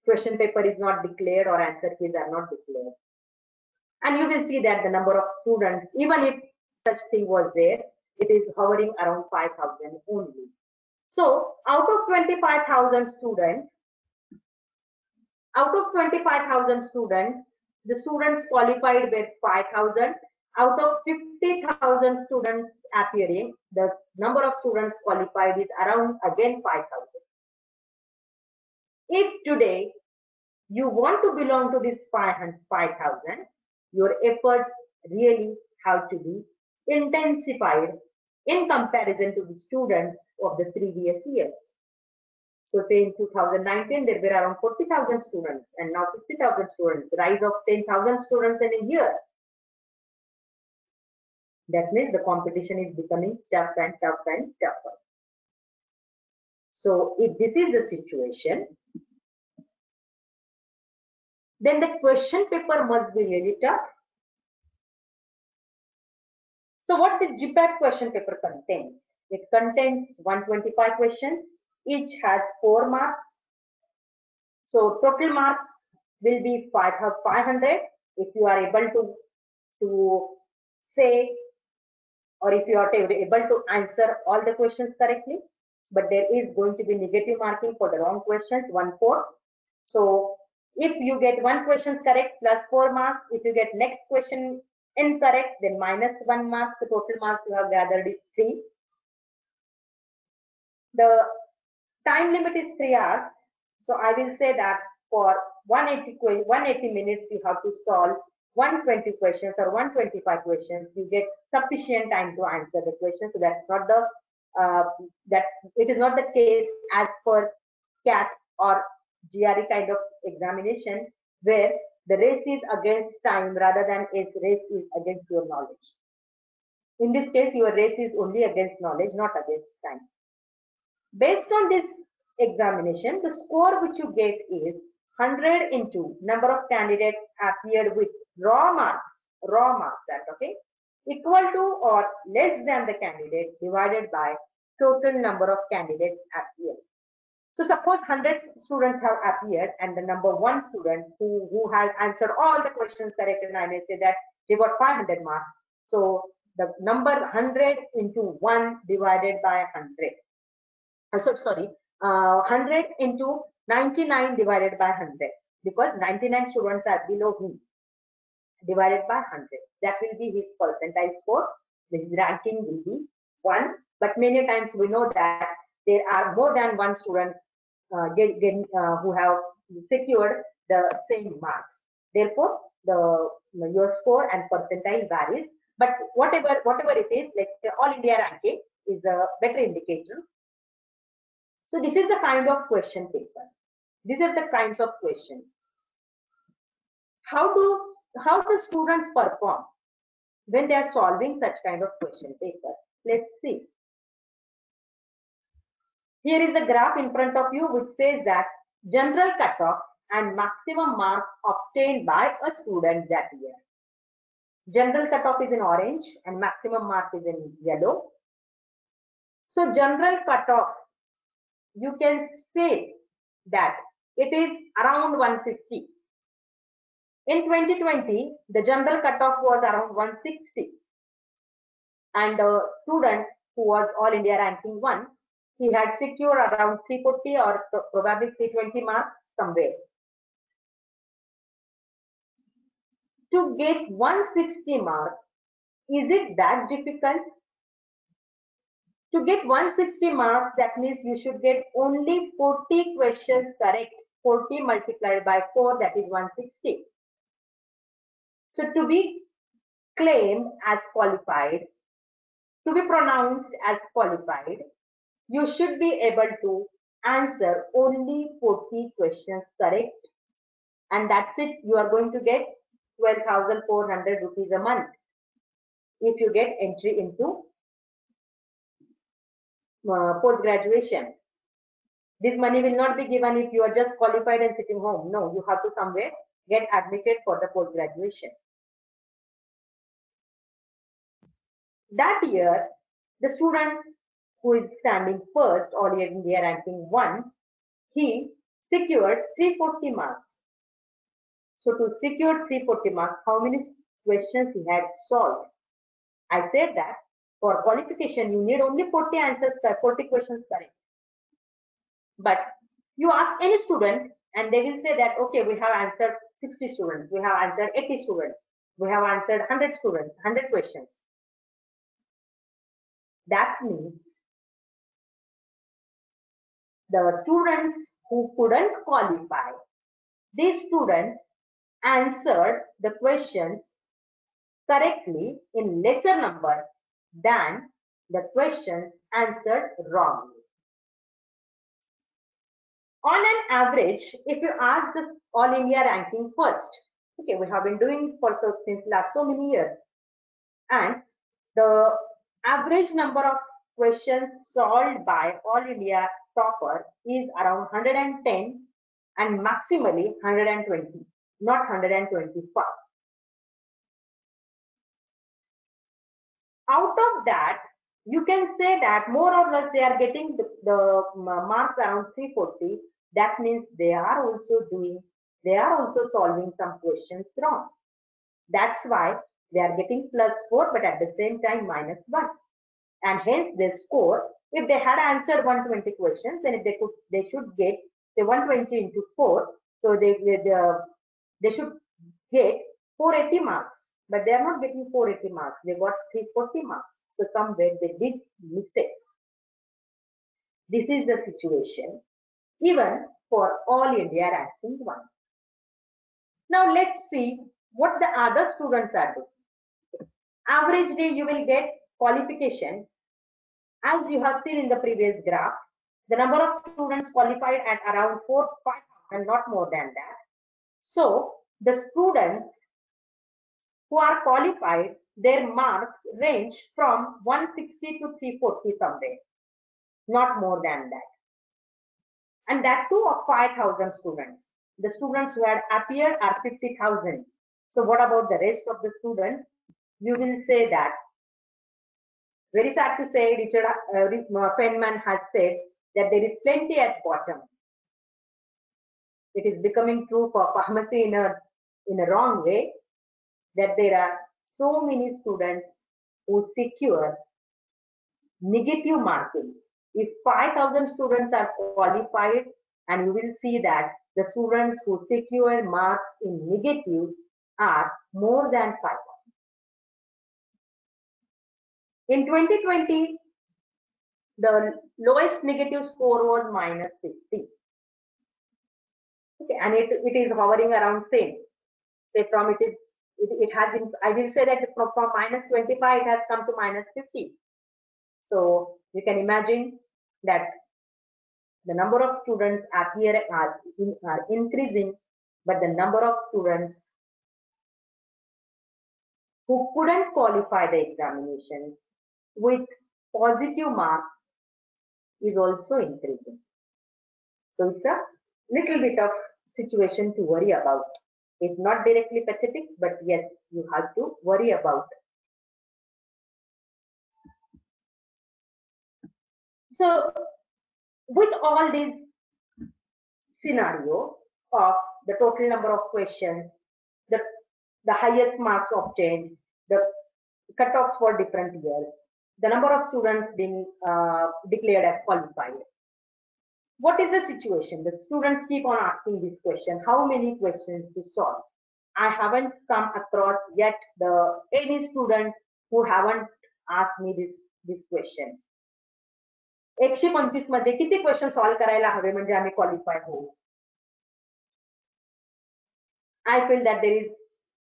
question paper is not declared or answer keys are not declared. And you will see that the number of students, even if such thing was there, it is hovering around 5,000 only. So out of 25,000 students, the students qualified with 5,000. Out of 50,000 students appearing, the number of students qualified is around again 5,000. If today you want to belong to this 5,000, your efforts really have to be intensified in comparison to the students of the previous years. So say in 2019, there were around 40,000 students, and now 50,000 students, rise of 10,000 students in a year. That means the competition is becoming tough and tough and tougher. So if this is the situation, then the question paper must be really tough. So what the GPAT question paper contains? It contains 125 questions. Each has 4 marks. So total marks will be 500 if you are able to say, or if you are able to answer all the questions correctly. But there is going to be negative marking for the wrong questions, 1/4. So if you get one question correct, plus 4 marks. If you get next question incorrect, then minus 1 mark. So total marks you have gathered is 3. The time limit is 3 hours. So I will say that for 180 minutes, you have to solve 120 questions or 125 questions. You get sufficient time to answer the question. So that's not the it is not the case as per CAT or GRE kind of examination, where the race is against time rather than its race is against your knowledge. In this case, your race is only against knowledge, not against time. Based on this examination, the score which you get is 100 into number of candidates appeared with raw marks, that okay, equal to or less than the candidate divided by total number of candidates appeared. So suppose 100 students have appeared, and the number 1 student who has answered all the questions correct, and I may say that they got 500 marks. So the number 100 into 1 divided by 100. 100 into 99 divided by 100, because 99 students are below him, divided by 100. That will be his percentile score. His ranking will be 1. But many times we know that there are more than 1 students who have secured the same marks. Therefore, your score and percentile varies. But whatever it is, let's say all India ranking is a better indicator. So this is the kind of question paper. These are the kinds of questions. How do students perform when they are solving such kind of question paper? Let's see. Here is the graph in front of you which says that general cutoff and maximum marks obtained by a student that year. General cutoff is in orange and maximum mark is in yellow. So general cutoff, you can say that it is around 150. In 2020, the general cutoff was around 160. and a student who was All India ranking 1, he had secured around 340 or probably 320 marks somewhere. To get 160 marks, is it that difficult? To get 160 marks, that means you should get only 40 questions correct. 40 multiplied by 4, that is 160. So to be claimed as qualified, to be pronounced as qualified, you should be able to answer only 40 questions correct. And that's it. You are going to get 12,400 rupees a month if you get entry into post-graduation. This money will not be given if you are just qualified and sitting home. No, you have to somewhere get admitted for the post-graduation. That year, the student who is standing first, All India ranking 1, he secured 340 marks. So to secure 340 marks, how many questions he had solved? I said that for qualification, you need only 40 answers, 40 questions correct. But you ask any student and they will say that, okay, we have answered 60 students, we have answered 80 students, we have answered 100 students, 100 questions. That means the students who couldn't qualify, these students answered the questions correctly in lesser number than the questions answered wrongly. On an average, if you ask the All India ranking first, okay, we have been doing for since last so many years, and the average number of questions solved by All India topper is around 110 and maximally 120, not 125. Out of that, you can say that more or less they are getting the marks around 340. That means they are also solving some questions wrong. That's why they are getting +4, but at the same time -1. And hence they score, if they had answered 120 questions, then if they should get the 120 into 4. So they should get 480 marks, but they are not getting 480 marks. They got 340 marks. So somewhere they did mistakes. This is the situation even for All India ranking 1. Now let's see what the other students are doing. Average day you will get qualification. As you have seen in the previous graph, the number of students qualified at around 4,000-5,000, not more than that. So the students who are qualified, their marks range from 160 to 340 somewhere, not more than that. And that too of 5,000 students. The students who had appeared are 50,000. So what about the rest of the students? You will say that, very sad to say, Richard Feynman has said that there is plenty at bottom. It is becoming true for pharmacy in a wrong way, that there are so many students who secure negative marking. If 5,000 students are qualified, and you will see that the students who secure marks in negative are more than 5,000. In 2020, the lowest negative score was -50. Okay, and it is hovering around same. Say from it has, I will say that from -25 it has come to -50. So you can imagine that the number of students are increasing, but the number of students who couldn't qualify the examination with positive marks is also increasing. So it's a little bit of situation to worry about. It's not directly pathetic, but yes, you have to worry about. So with all these scenario of the total number of questions, the highest marks obtained, the cutoffs for different years, the number of students being declared as qualified. What is the situation? The students keep on asking this question, how many questions to solve? I haven't come across yet any student who haven't asked me this question. 125 मध्ये किती question solve करायला हवे म्हणजे आम्ही qualify होऊ? I feel that there is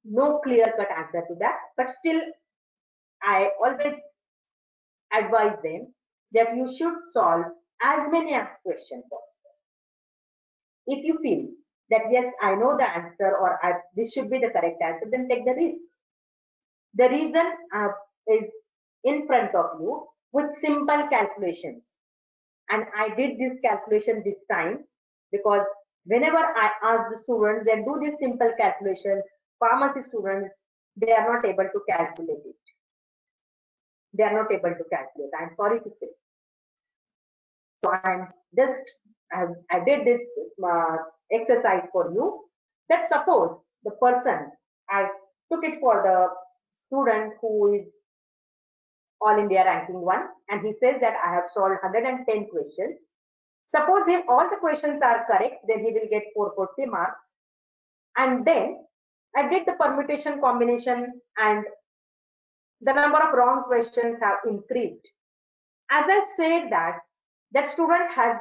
no clear-cut answer to that, but still I always advise them that you should solve as many as questions possible. If you feel that yes, I know the answer or this should be the correct answer, then take the risk. The reason is in front of you with simple calculations. And I did this calculation this time because whenever I ask the students, they do these simple calculations. Pharmacy students, they are not able to calculate it. They are not able to calculate. I'm sorry to say. So I did this exercise for you. That suppose the person, I took it for the student who is All India ranking 1, and he says that I have solved 110 questions. Suppose if all the questions are correct, then he will get 440 marks. And then I did the permutation combination and the number of wrong questions have increased. As I said that student has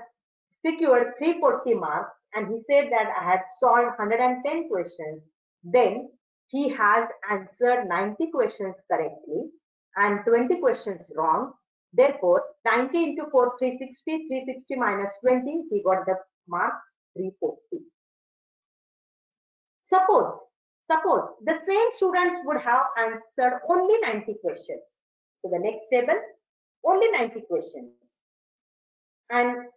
secured 340 marks and he said that I had solved 110 questions. Then he has answered 90 questions correctly and 20 questions wrong. Therefore, 90 into 4, 360, 360 minus 20, he got the marks 340. Suppose the same students would have answered only 90 questions. So the next table, only 90 questions. And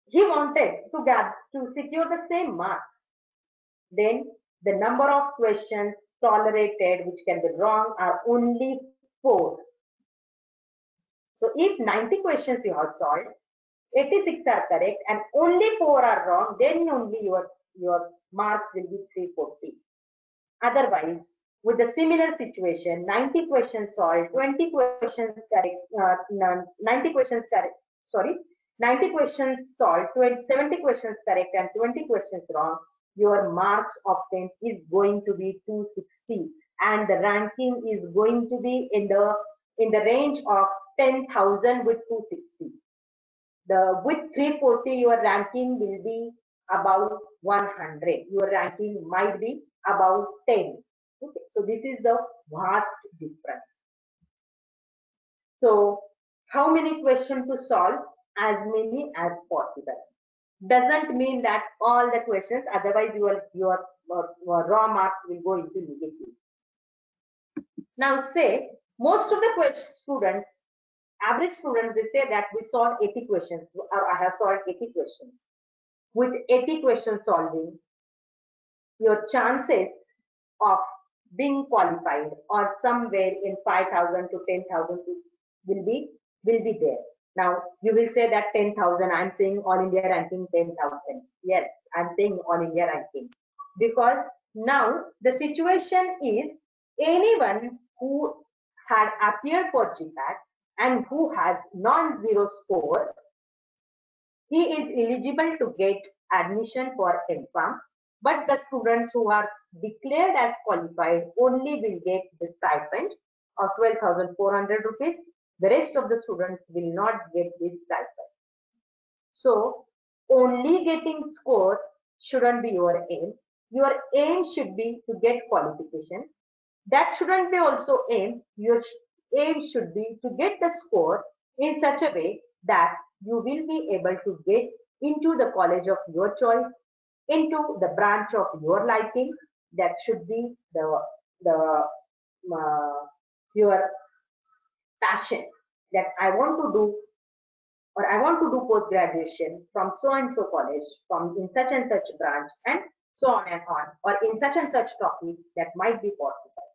he wanted to secure the same marks. Then the number of questions tolerated which can be wrong are only 4. So if 90 questions you have solved, 86 are correct and only 4 are wrong, then only your marks will be 340. Otherwise, with a similar situation, 90 questions solved, 20 questions correct, 90 questions correct, sorry, 90 questions solved, 70 questions correct and 20 questions wrong, your marks of 10 is going to be 260 and the ranking is going to be in the range of 10,000 with 260. With 340, your ranking will be about 100. Your ranking might be about 10. Okay, so this is the vast difference. So how many questions to solve? As many as possible. Doesn't mean that all the questions, otherwise your raw marks will go into negative. Now say most of the students, average students, they say that we solved 80 questions, or I have solved 80 questions. With 80 questions solving, your chances of being qualified or somewhere in 5,000 to 10,000 will be there. Now you will say that 10,000, I'm saying All India ranking 10,000. Yes, I'm saying All India ranking because now the situation is anyone who had appeared for GPAT and who has non-zero score, he is eligible to get admission for MPharm, but the students who are declared as qualified only will get the stipend of 12,400 rupees. The rest of the students will not get this stipend. So only getting score shouldn't be your aim. Your aim should be to get qualification. That shouldn't be also aim. Your aim should be to get the score in such a way that you will be able to get into the college of your choice, into the branch of your liking. That should be your passion, that I want to do, or I want to do post-graduation from so and so college, from in such and such branch, and so on and on, or in such and such topic that might be possible.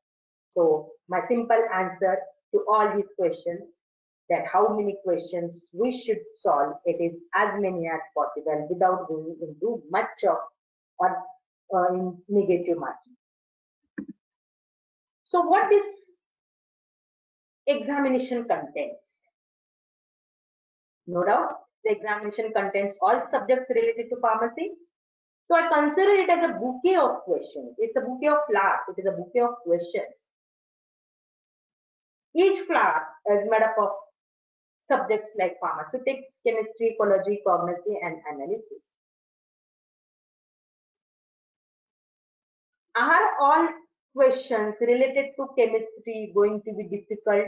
So my simple answer to all these questions, that how many questions we should solve, it is as many as possible without going into much of or in negative marking. So what this examination contains? No doubt, the examination contains all subjects related to pharmacy. So I consider it as a bouquet of questions. It's a bouquet of flowers. It is a bouquet of questions. Each flower is made up of subjects like pharmaceutics, chemistry, ecology, cognition, and analysis. Are all questions related to chemistry going to be difficult?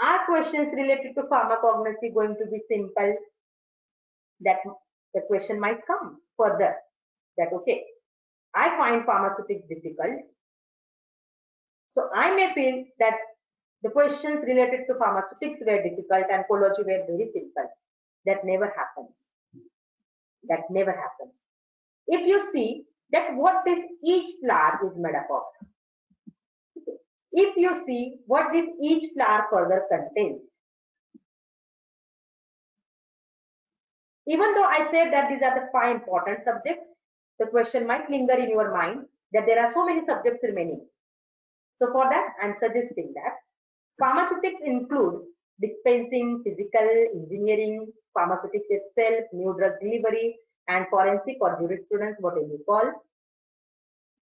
Are questions related to pharmacognosy going to be simple? That the question might come further. That okay, I find pharmaceutics difficult. So I may feel that the questions related to pharmaceutics were difficult and ecology were very simple. That never happens. That never happens. If you see that what this each flower is made up of, if you see what this each flower further contains, even though I said that these are the 5 important subjects, the question might linger in your mind that there are so many subjects remaining. So for that, I'm suggesting that pharmaceutics include dispensing, physical, engineering, pharmaceutics itself, new drug delivery, and forensic or jurisprudence, whatever you call.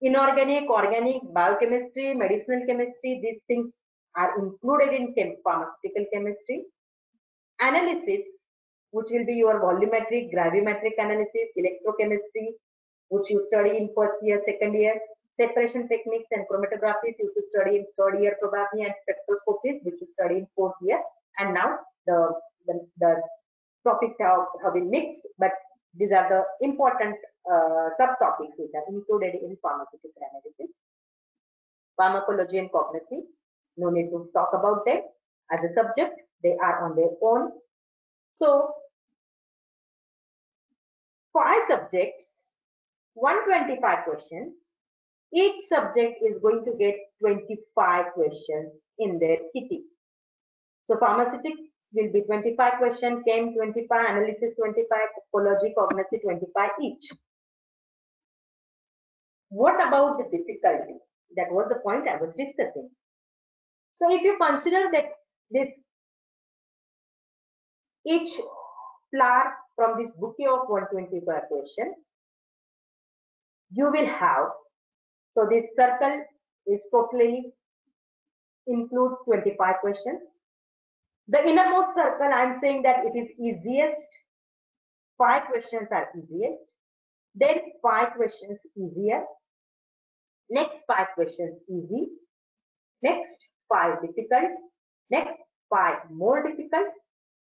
Inorganic, organic, biochemistry, medicinal chemistry, these things are included in pharmaceutical chemistry. Analysis, which will be your volumetric, gravimetric analysis, electrochemistry, which you study in first year, second year, separation techniques and chromatographies, you to study in third year probably, and spectroscopies, which you study in fourth year. And now the topics have been mixed, but these are the important subtopics which are included in pharmaceutical analysis. Pharmacology and cognition, no need to talk about them as a subject, they are on their own. So 5 subjects, 125 questions. Each subject is going to get 25 questions in their kitty. So pharmaceutics will be 25 questions, chem 25, analysis 25, ecology, cognition 25 each. What about the difficulty? That was the point I was discussing. So if you consider that this each flower from this bouquet of 125 questions, you will have, so this circle is totally includes 25 questions. The innermost circle, I'm saying that it is easiest. 5 questions are easiest. Then 5 questions easier. Next 5 questions easy. Next 5 difficult. Next 5 more difficult.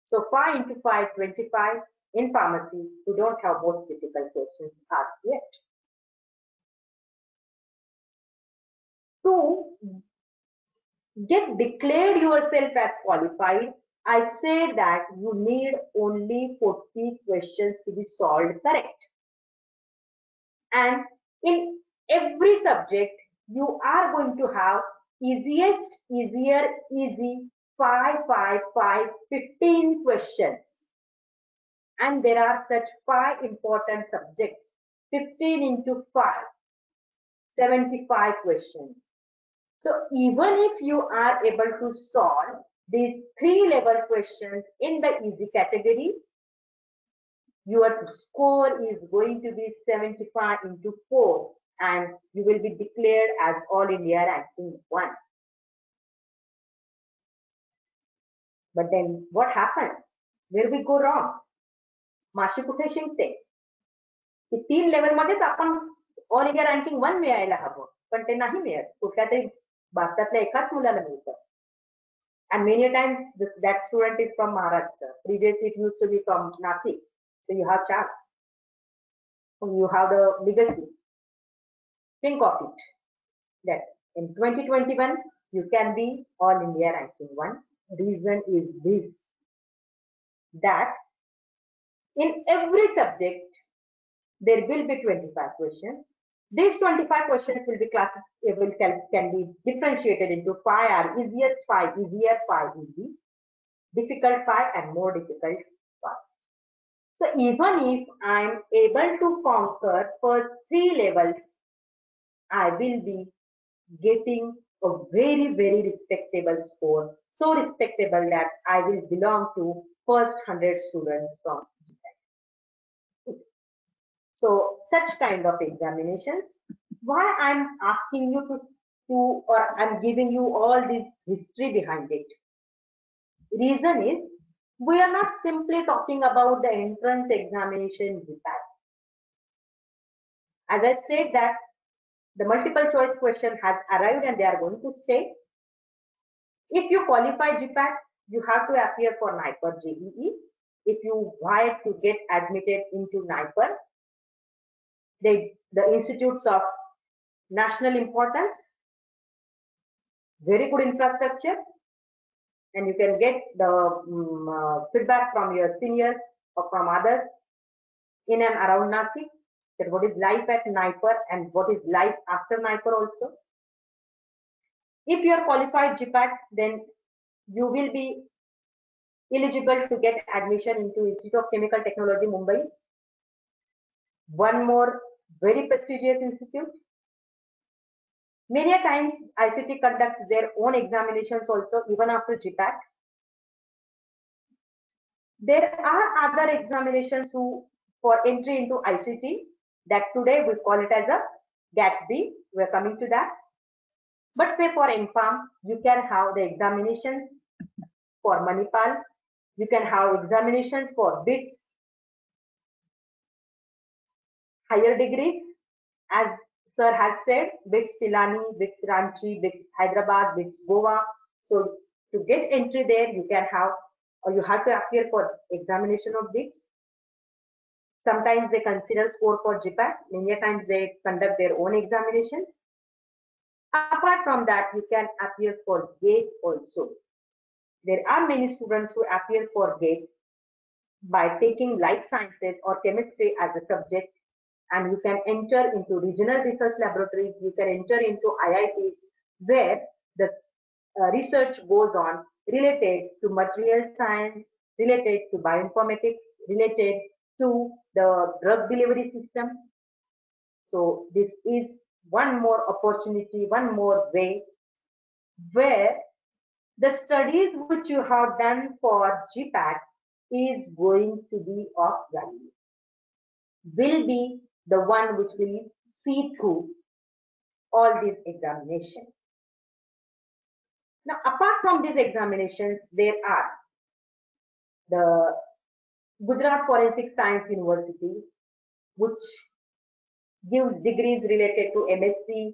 So 5 into 5, 25. In pharmacy, we don't have most difficult questions asked yet. To get declared yourself as qualified, I say that you need only 40 questions to be solved correct. And in every subject, you are going to have easiest, easier, easy, 5, 5, 5, 15 questions. And there are such 5 important subjects. 15 into 5, 75 questions. So even if you are able to solve these 3 level questions in the easy category, your score is going to be 75 into 4 and you will be declared as All India ranking 1. But then what happens? Where we go wrong? माशी कुठे शिंकते की 3 level मध्येच आपण all India ranking 1 मिळायला हवं पण ते नाही मिळत कुठल्या तरी भारतातल्या एकाच मुलाला मिळतं. And many times that student is from Maharashtra. Previously it used to be from Nashik. So you have chance. You have the legacy. Think of it. That in 2021 you can be All India ranking 1. Reason is this. That in every subject there will be 25 questions. These 25 questions will be can be differentiated into 5 are easiest, 5 easier, 5 easy, difficult 5 and more difficult 5. So even if I am able to conquer first 3 levels, I will be getting a very, very respectable score. So respectable that I will belong to first 100 students from GPAT. So such kind of examinations. Why I'm asking you or I'm giving you all this history behind it. Reason is we are not simply talking about the entrance examination GPAT. As I said that the multiple choice question has arrived and they are going to stay. If you qualify GPAT, you have to appear for NIPER JEE. If you want to get admitted into NIPER, the institutes of national importance, very good infrastructure, and you can get the feedback from your seniors or from others in and around Nasik, that what is life at NIPER and what is life after NIPER also. If you are qualified GPAT, then you will be eligible to get admission into Institute of Chemical Technology, Mumbai. One more very prestigious institute. Many a times ICT conducts their own examinations also even after GPAT. There are other examinations for entry into ICT that today we call it as a GAT-B. We are coming to that. But say for MPharm, you can have the examinations for Manipal. You can have examinations for BITS, higher degrees, as sir has said, BITS Pilani, BITS Ranchi, BITS Hyderabad, BITS Goa. So to get entry there, you can have, or you have to appear for examination of BITS. Sometimes they consider score for GPAT. Many times they conduct their own examinations. Apart from that, you can appear for GATE also. There are many students who appear for GATE by taking life sciences or chemistry as a subject, and you can enter into regional research laboratories, you can enter into IITs where the research goes on related to material science, related to bioinformatics, related to the drug delivery system. So this is one more opportunity, one more way where the studies which you have done for GPAT is going to be of value, will be the one which will see through all these examinations. Now, apart from these examinations, there are the Gujarat Forensic Science University, which gives degrees related to MSc,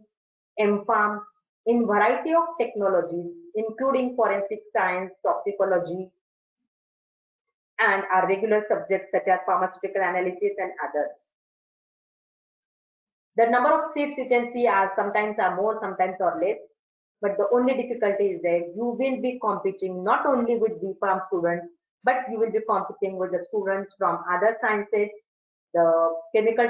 MPharm in variety of technologies, including forensic science, toxicology, and our regular subjects such as pharmaceutical analysis and others. The number of seats you can see are sometimes are more, sometimes are less. But the only difficulty is that you will be competing not only with BPharm students, but you will be competing with the students from other sciences, the chemical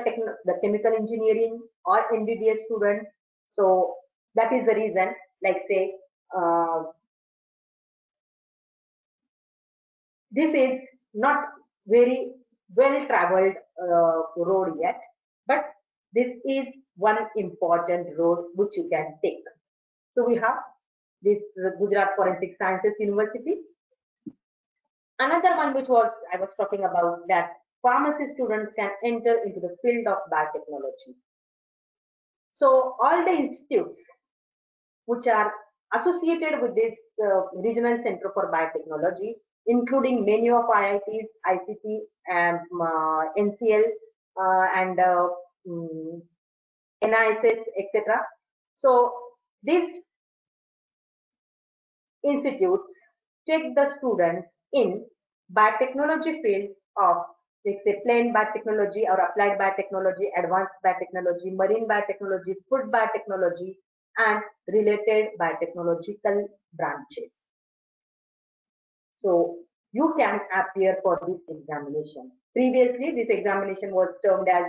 engineering or MBBS students. So that is the reason, like say, this is not very well traveled road yet, but this is one important road which you can take. So we have this Gujarat Forensic Sciences University. Another one which I was talking about, that pharmacy students can enter into the field of biotechnology. So all the institutes which are associated with this regional center for biotechnology, including many of IITs, ICT, and NCL, and NISS, etc. So these institutes take the students in biotechnology field of, let's say, plain biotechnology or applied biotechnology, advanced biotechnology, marine biotechnology, food biotechnology, and related biotechnological branches. So you can appear for this examination. Previously, this examination was termed as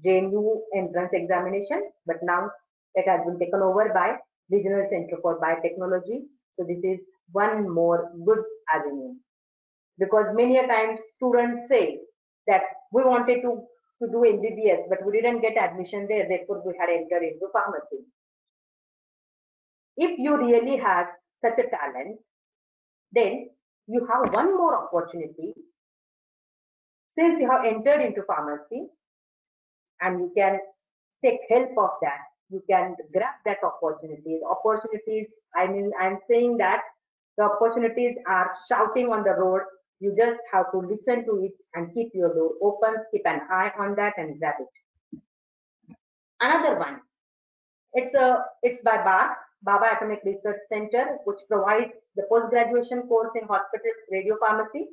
JNU entrance examination, but now it has been taken over by Regional Center for Biotechnology. So this is one more good avenue, because many a times students say that we wanted to do MBBS, but we didn't get admission there, therefore we had entered into pharmacy. If you really have such a talent, then you have one more opportunity. Since you have entered into pharmacy and you can take help of that, you can grab that opportunity. The opportunities, I mean, I'm saying that the opportunities are shouting on the road. You just have to listen to it and keep your door open, keep an eye on that and grab it. Another one, it's by Baba Atomic Research Center, which provides the post-graduation course in hospital radiopharmacy.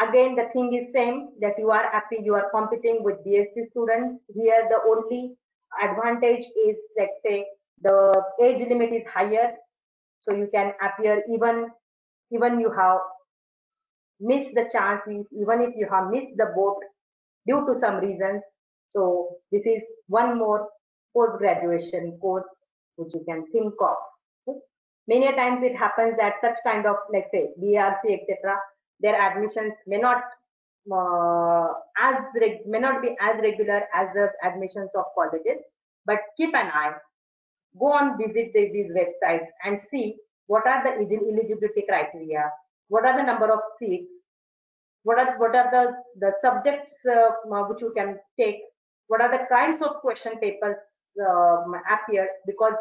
Again, the thing is same, that you are happy, you are competing with BSc students. Here, the only advantage is, let's say, the age limit is higher, so you can appear even you have missed the chance, even if you have missed the boat due to some reasons. So this is one more post-graduation course which you can think of. Many a times it happens that such kind of, like say, BRC, etc., their admissions may not may not be as regular as the admissions of colleges. But keep an eye, go on visit these websites and see what are the eligibility criteria, what are the number of seats, what are the subjects which you can take, what are the kinds of question papers appear, because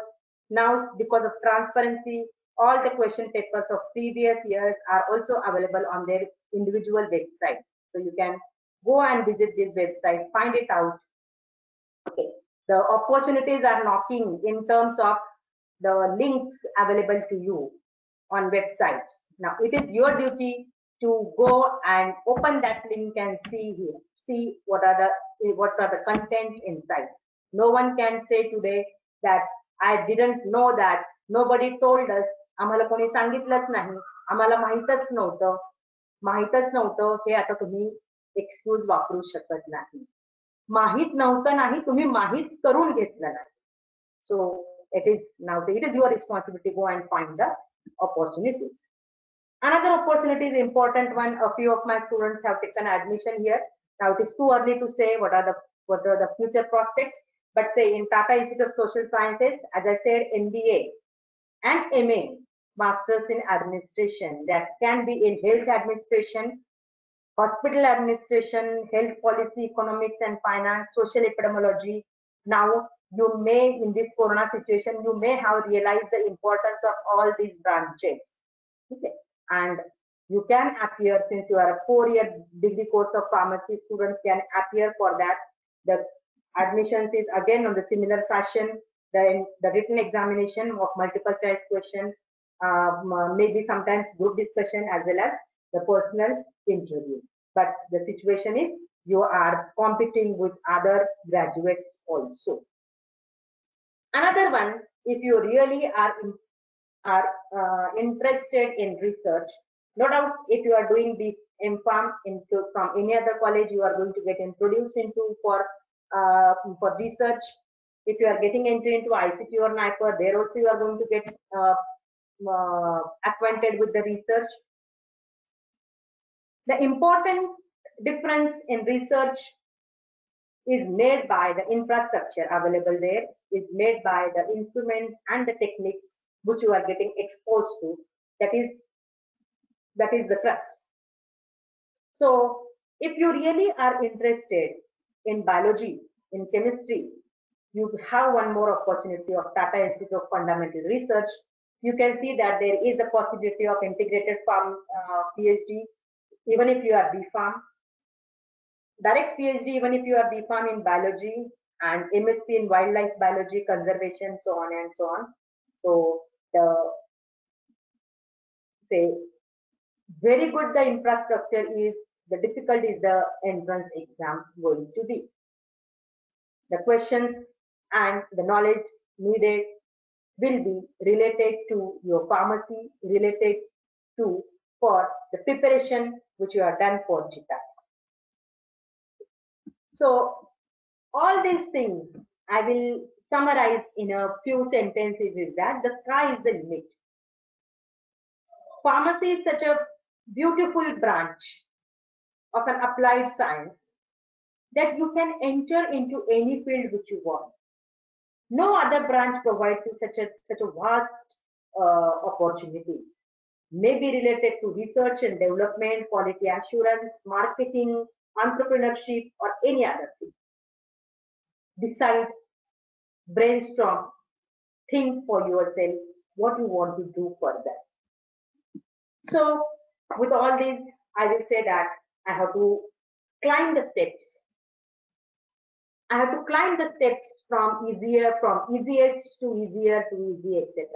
now, because of transparency, all the question papers of previous years are also available on their individual website. So you can go and visit this website, find it out. Okay, the opportunities are knocking in terms of the links available to you on websites. Now it is your duty to go and open that link and see what are the contents inside. No one can say today that I didn't know that, nobody told us, आम्हाला कोणी सांगितलंच नाही, आम्हाला माहीतच नव्हतं हे आता तुम्ही excuse वापरू शकत नाही. माहित नव्हतं नाही, तुम्ही माहित करून घेतलं नाही. So it is now say it is your responsibility to go and find the opportunities. Another opportunity is important one. A few of my students have taken admission here. Now it is too early to say what are the future prospects. But say in Tata Institute of Social Sciences, as I said, MBA and MA, Masters in Administration, that can be in Health Administration, Hospital Administration, Health Policy, Economics and Finance, Social Epidemiology. Now you may, in this Corona situation, you may have realized the importance of all these branches. Okay. And you can appear, since you are a 4-year degree course of pharmacy, students can appear for that. The admissions is again on the similar fashion. The written examination of multiple choice question, maybe sometimes group discussion as well as the personal interview. But the situation is you are competing with other graduates also. Another one, if you really are interested in research, no doubt if you are doing the MPharm from any other college, you are going to get introduced into for research. If you are getting into ICT or NIPER, there also you are going to get acquainted with the research. The important difference in research is made by the infrastructure available there, is made by the instruments and the techniques which you are getting exposed to. That is the crux. So if you really are interested in biology, in chemistry, you have one more opportunity of Tata Institute of Fundamental Research. You can see that there is a possibility of integrated pharm PhD, even if you are BPharm. Direct PhD, even if you are BPharm in biology, and MSc in wildlife biology, conservation, so on and so on. So very good the infrastructure is, the difficult is the entrance exam going to be. The questions and the knowledge needed will be related to your pharmacy, related to for the preparation which you have done for GPAT. So all these things I will summarize in a few sentences is that the sky is the limit. Pharmacy is such a beautiful branch of an applied science that you can enter into any field which you want. No other branch provides you such a vast opportunities. Maybe related to research and development, quality assurance, marketing, entrepreneurship, or any other thing. Decide, brainstorm, think for yourself what you want to do further. So with all this, I will say that I have to climb the steps. I have to climb the steps from easiest to easier to easy, etc.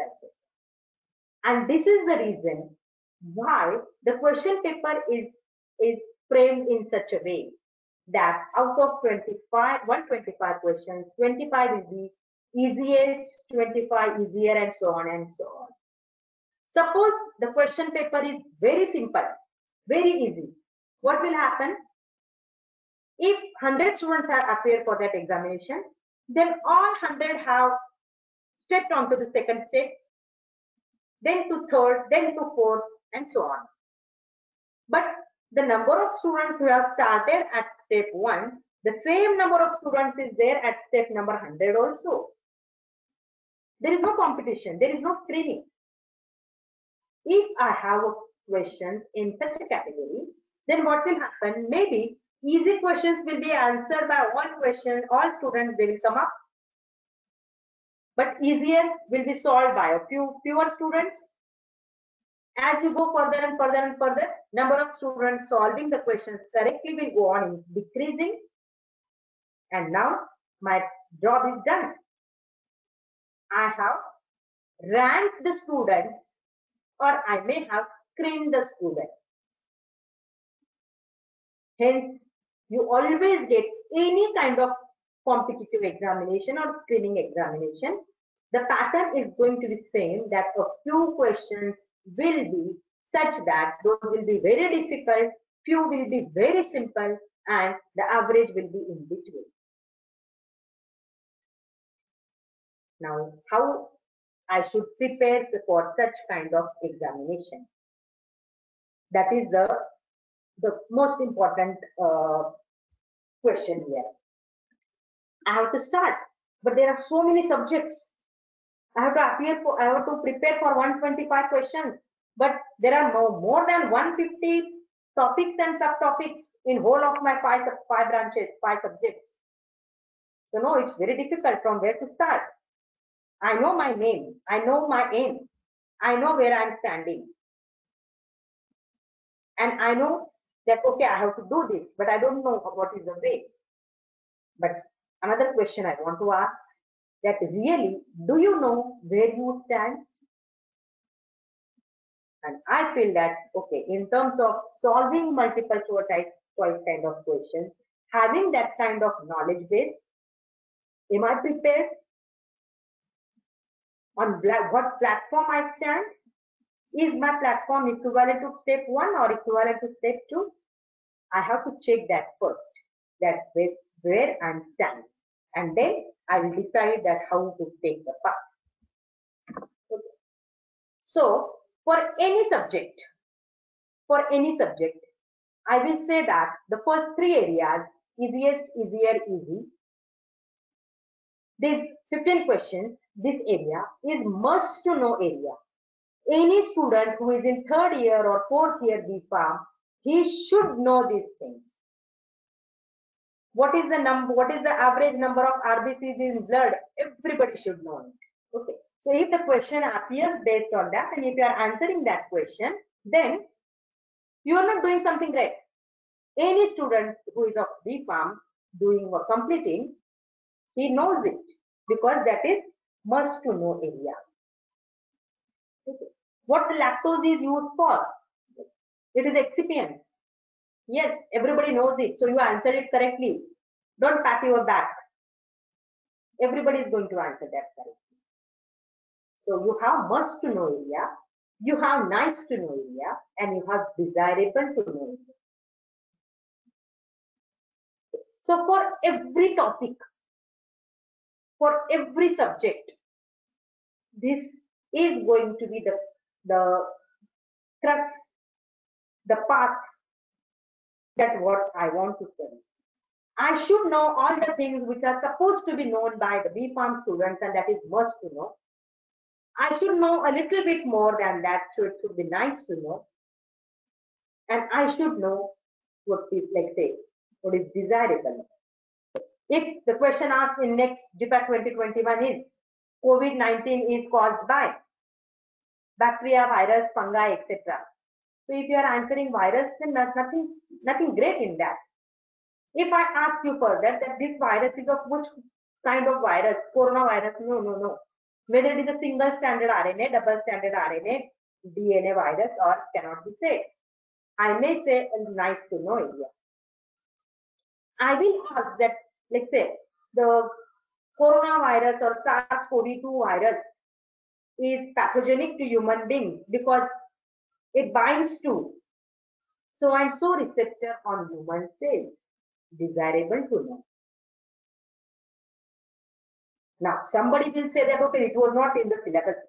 And this is the reason why the question paper is framed in such a way that out of 125 questions, 25 is the easiest, 25 easier, and so on and so on. Suppose the question paper is very simple, very easy. What will happen? If 100 students have appeared for that examination, then all 100 have stepped onto the second step, then to third, then to fourth, and so on. But the number of students who have started at step 1, the same number of students is there at step number 100 also. There is no competition, there is no screening. If I have questions in such a category, then what will happen? Maybe easy questions will be answered by one question, all students they will come up. But easier will be solved by a fewer students. As you go further and further and further, number of students solving the questions correctly will go on decreasing. And now my job is done. I have ranked the students, or I may have screened the students. Hence, you always get any kind of competitive examination or screening examination. The pattern is going to be same, that a few questions will be such that those will be very difficult, few will be very simple, and the average will be in between. Now, how I should prepare for such kind of examination? That is the most important question here. I have to start, but there are so many subjects. I have to prepare for 125 questions, but there are more than 150 topics and subtopics in whole of my five branches, 5 subjects. So no, it's very difficult from where to start. I know my name, I know my aim, I know where I'm standing, and I know that okay, I have to do this, but I don't know what is the way. But another question I want to ask, that really, do you know where you stand? And I feel that, okay, in terms of solving multiple choice kind of questions, having that kind of knowledge base, am I prepared? On what platform I stand? Is my platform equivalent to step 1 or equivalent to step 2? I have to check that first, that where I'm standing. And then I will decide that how to take the path. Okay. So for any subject, I will say that the first 3 areas, easiest, easier, easy. These 15 questions, this area is must to know area. Any student who is in 3rd year or 4th year BPharm, he should know these things. What is the number? What is the average number of RBCs in blood? Everybody should know it. Okay. So if the question appears based on that, and if you are answering that question, then you are not doing something right. Any student who is of BPharm doing or completing, he knows it because that is must to know area. Okay. What the lactose is used for? It is excipient. Yes, everybody knows it. So you answered it correctly. Don't pat your back. Everybody is going to answer that correctly. So you have must to know area, you have nice to know area, and you have desirable to know area. So for every topic, for every subject, this is going to be the crux, the path that what I want to say. I should know all the things which are supposed to be known by the B.Pharm students, and that is must to know. I should know a little bit more than that, so it should be nice to know. And I should know what is, like say, what is desirable. If the question asked in next GPAT 2021 is COVID-19 is caused by bacteria, virus, fungi, etc. So if you are answering virus, then nothing great in that. If I ask you further that this virus is of which kind of virus, coronavirus, no. Whether it is a single stranded RNA, double stranded RNA, DNA virus, or cannot be said. I may say a nice to know area. I will ask that, let's say, the coronavirus or SARS-CoV-2 virus is pathogenic to human beings because it binds to so and so receptor on human cells. Desirable to know. Now, somebody will say that, okay, it was not in the syllabus.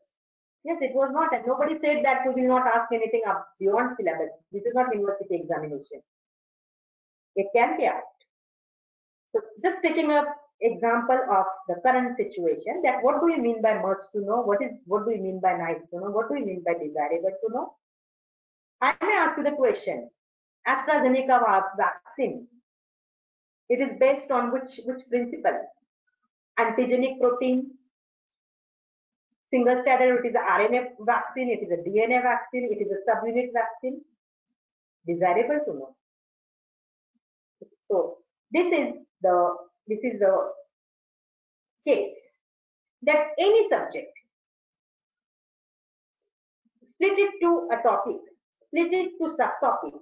Yes, it was not, and nobody said that we will not ask anything up beyond syllabus. This is not university examination. It can be asked. So, just taking an example of the current situation, that what do you mean by must to know? What do you mean by nice to know? What do you mean by desirable to know? I may ask you the question: AstraZeneca vaccine. It is based on which principle? Antigenic protein, single stranded, it is a RNA vaccine, it is a DNA vaccine, it is a subunit vaccine. Desirable to know. So this is the case that any subject, split it to a topic, split it to subtopic,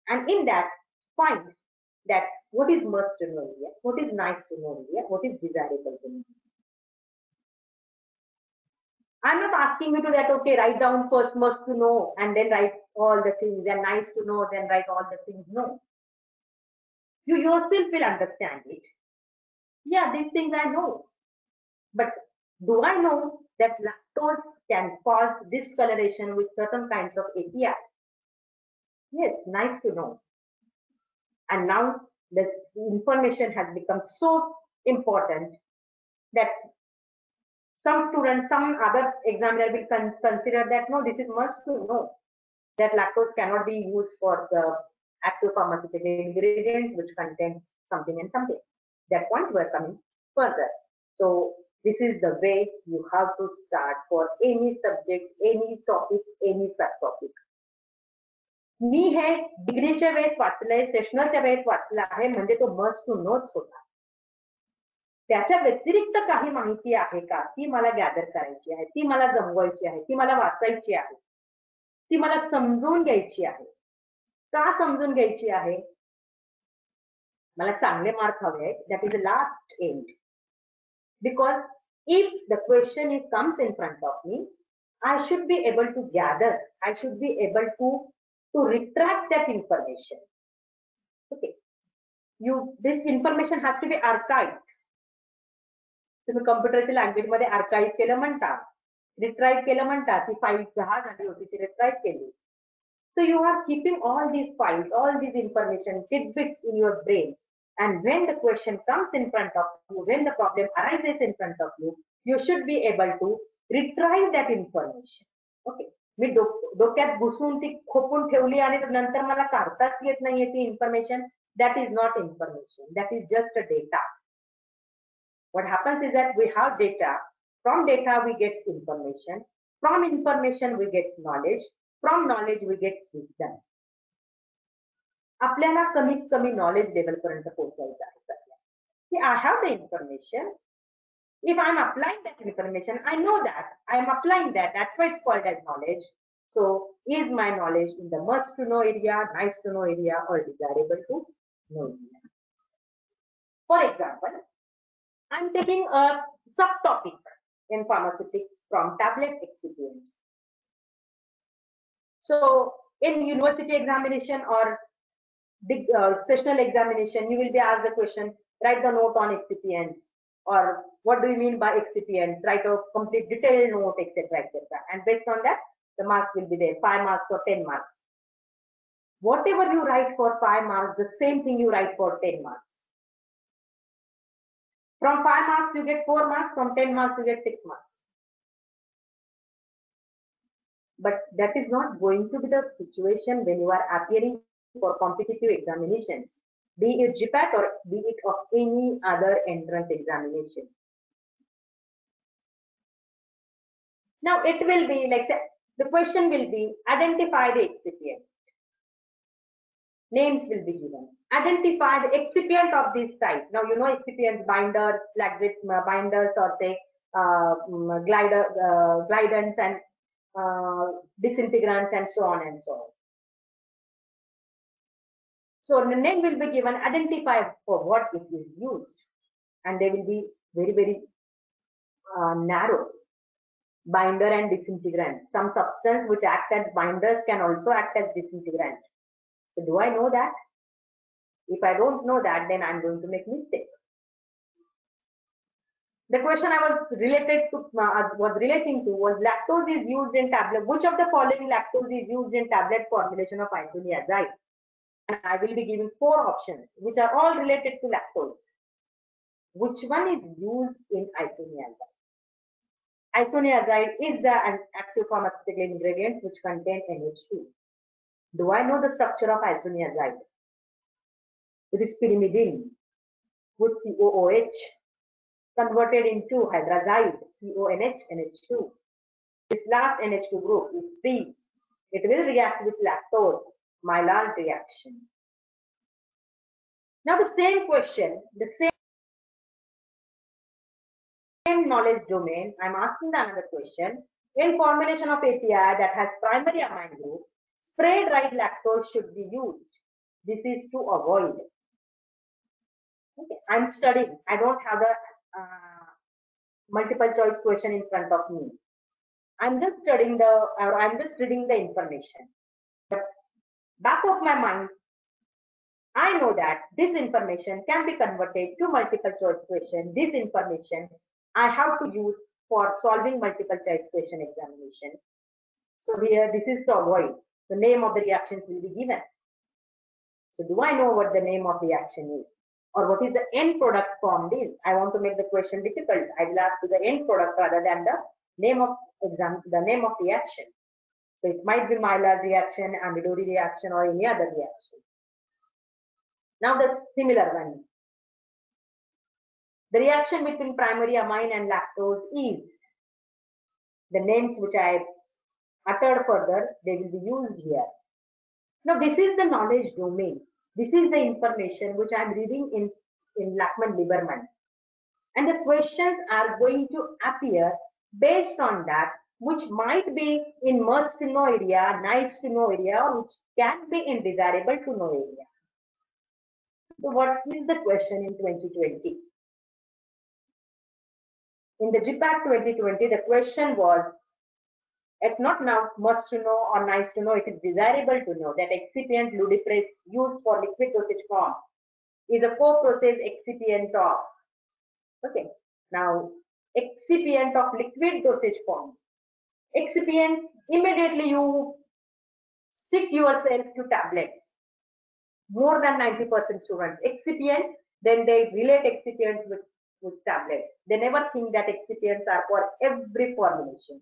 and in that find that what is must to know area, what is nice to know area, what is desirable to know. I'm not asking you to that, okay, write down first must to know and then write all the things, and nice to know, then write all the things. No. You yourself will understand it. Yeah, these things I know. But do I know that lactose can cause discoloration with certain kinds of API? Yes, nice to know. And now this information has become so important that some students, some other examiner will consider that no, this is must to know that lactose cannot be used for the active pharmaceutical ingredients which contains something and something. That point we're coming further. So this is the way you have to start for any subject, any topic, any subtopic. मी हे डिग्रीच्या वेळेस वाचलंय, सेशनलच्या वेळेस वाचलं आहे, म्हणजे तो must to नोच होता. त्याच्या व्यतिरिक्त काही माहिती आहे का, ती मला गॅदर करायची आहे, ती मला जमवायची आहे, ती मला वाचायची आहे, ती मला समजून घ्यायची आहे. का समजून घ्यायची आहे? मला चांगले मार्क हवे आहेत. That is the last and. Because if the question comes in front of me, I should be able to gather, I should be able to retract that information. Okay. This information has to be archived. तुम्ही कॉम्प्युटरच्या language मध्ये archive केलं म्हणता, retrieve केलं म्हणता, ती file 10 झाली होती, ती रिट्राईव्ह केली. So you are keeping all these files, all these information tidbits in your brain, and when the question comes in front of you, when the problem arises in front of you, you should be able to retrieve that information. Okay. मी डोक्यात घुसून ती खोपून ठेवली आणि नंतर मला काढताच येत नाहीये ती information. That is not information. That is just a data. What happens is that we have data. From data we get information. From information we get knowledge. From knowledge we get wisdom. आपल्याला कमीत कमी knowledge level पर्यंत पोहोचायचं आहे सध्या. की I have the information. If I'm applying that information, I know that I'm applying that. That's why it's called as knowledge. So, is my knowledge in the must to know area, nice to know area, or desirable to know area? For example, I'm taking a subtopic in pharmaceutics from tablet excipients. So, in university examination or big sessional examination, you will be asked the question, write the note on excipients, or what do you mean by excipients, write a complete detailed note, etc., etc. And based on that, the marks will be there, 5 marks or 10 marks. Whatever you write for 5 marks, the same thing you write for 10 marks. From 5 marks, you get 4 marks. From 10 marks, you get 6 marks. But that is not going to be the situation when you are appearing for competitive examinations, be it GPAT or be it of any other entrance examination. Now it will be like, say, the question will be identify the excipient. Names will be given. Identify the excipient of this type. Now you know excipients, binders, laxative binders, or say glidants and disintegrants and so on and so on. So the name will be given, identify for what it is used, and they will be very, very narrow. Binder and disintegrant. Some substance which act as binders can also act as disintegrant. So do I know that? If I don't know that, then I'm going to make mistake. The question I was relating to was lactose is used in tablet. Which of the following lactose is used in tablet formulation of isoniazide? And I will be giving 4 options, which are all related to lactose. Which one is used in isoniazide? Isoniazide is the active pharmaceutical ingredients which contain NH2. Do I know the structure of isoniazide? It is pyrimidine with COOH converted into hydrazide, CONH, NH2. This last NH2 group is free. It will react with lactose, Maillard reaction. Now the same question, the same knowledge domain, I'm asking another question. In formulation of API that has primary amine group, spray dried lactose should be used. This is to avoid. Okay. I'm studying. I don't have the multiple choice question in front of me. I'm just studying I'm just reading the information. But back of my mind, I know that this information can be converted to multiple choice question. This information I have to use for solving multiple choice question examination. So here, this is to avoid. The name of the reactions will be given. So do I know what the name of the reaction is? Or what is the end product formed is? I want to make the question difficult. I will ask the end product rather than the name of reaction. So it might be Maillard reaction, Amidori reaction, or any other reaction. Now the similar one. The reaction between primary amine and lactose is the names which I uttered further, they will be used here. Now this is the knowledge domain. This is the information which I am reading in Lachman-Lieberman. And the questions are going to appear based on that, which might be in must to know area, nice to know area, or which can be in desirable to know area. So what is the question in 2020? In the GPAT 2020, the question was, it's not now must to know or nice to know, it is desirable to know that excipient ludipress used for liquid dosage form is a co-process excipient of, okay, now excipient of liquid dosage form. Excipient, immediately you stick yourself to tablets. More than 90% students, excipient, then they relate excipients with tablets. They never think that excipients are for every formulation.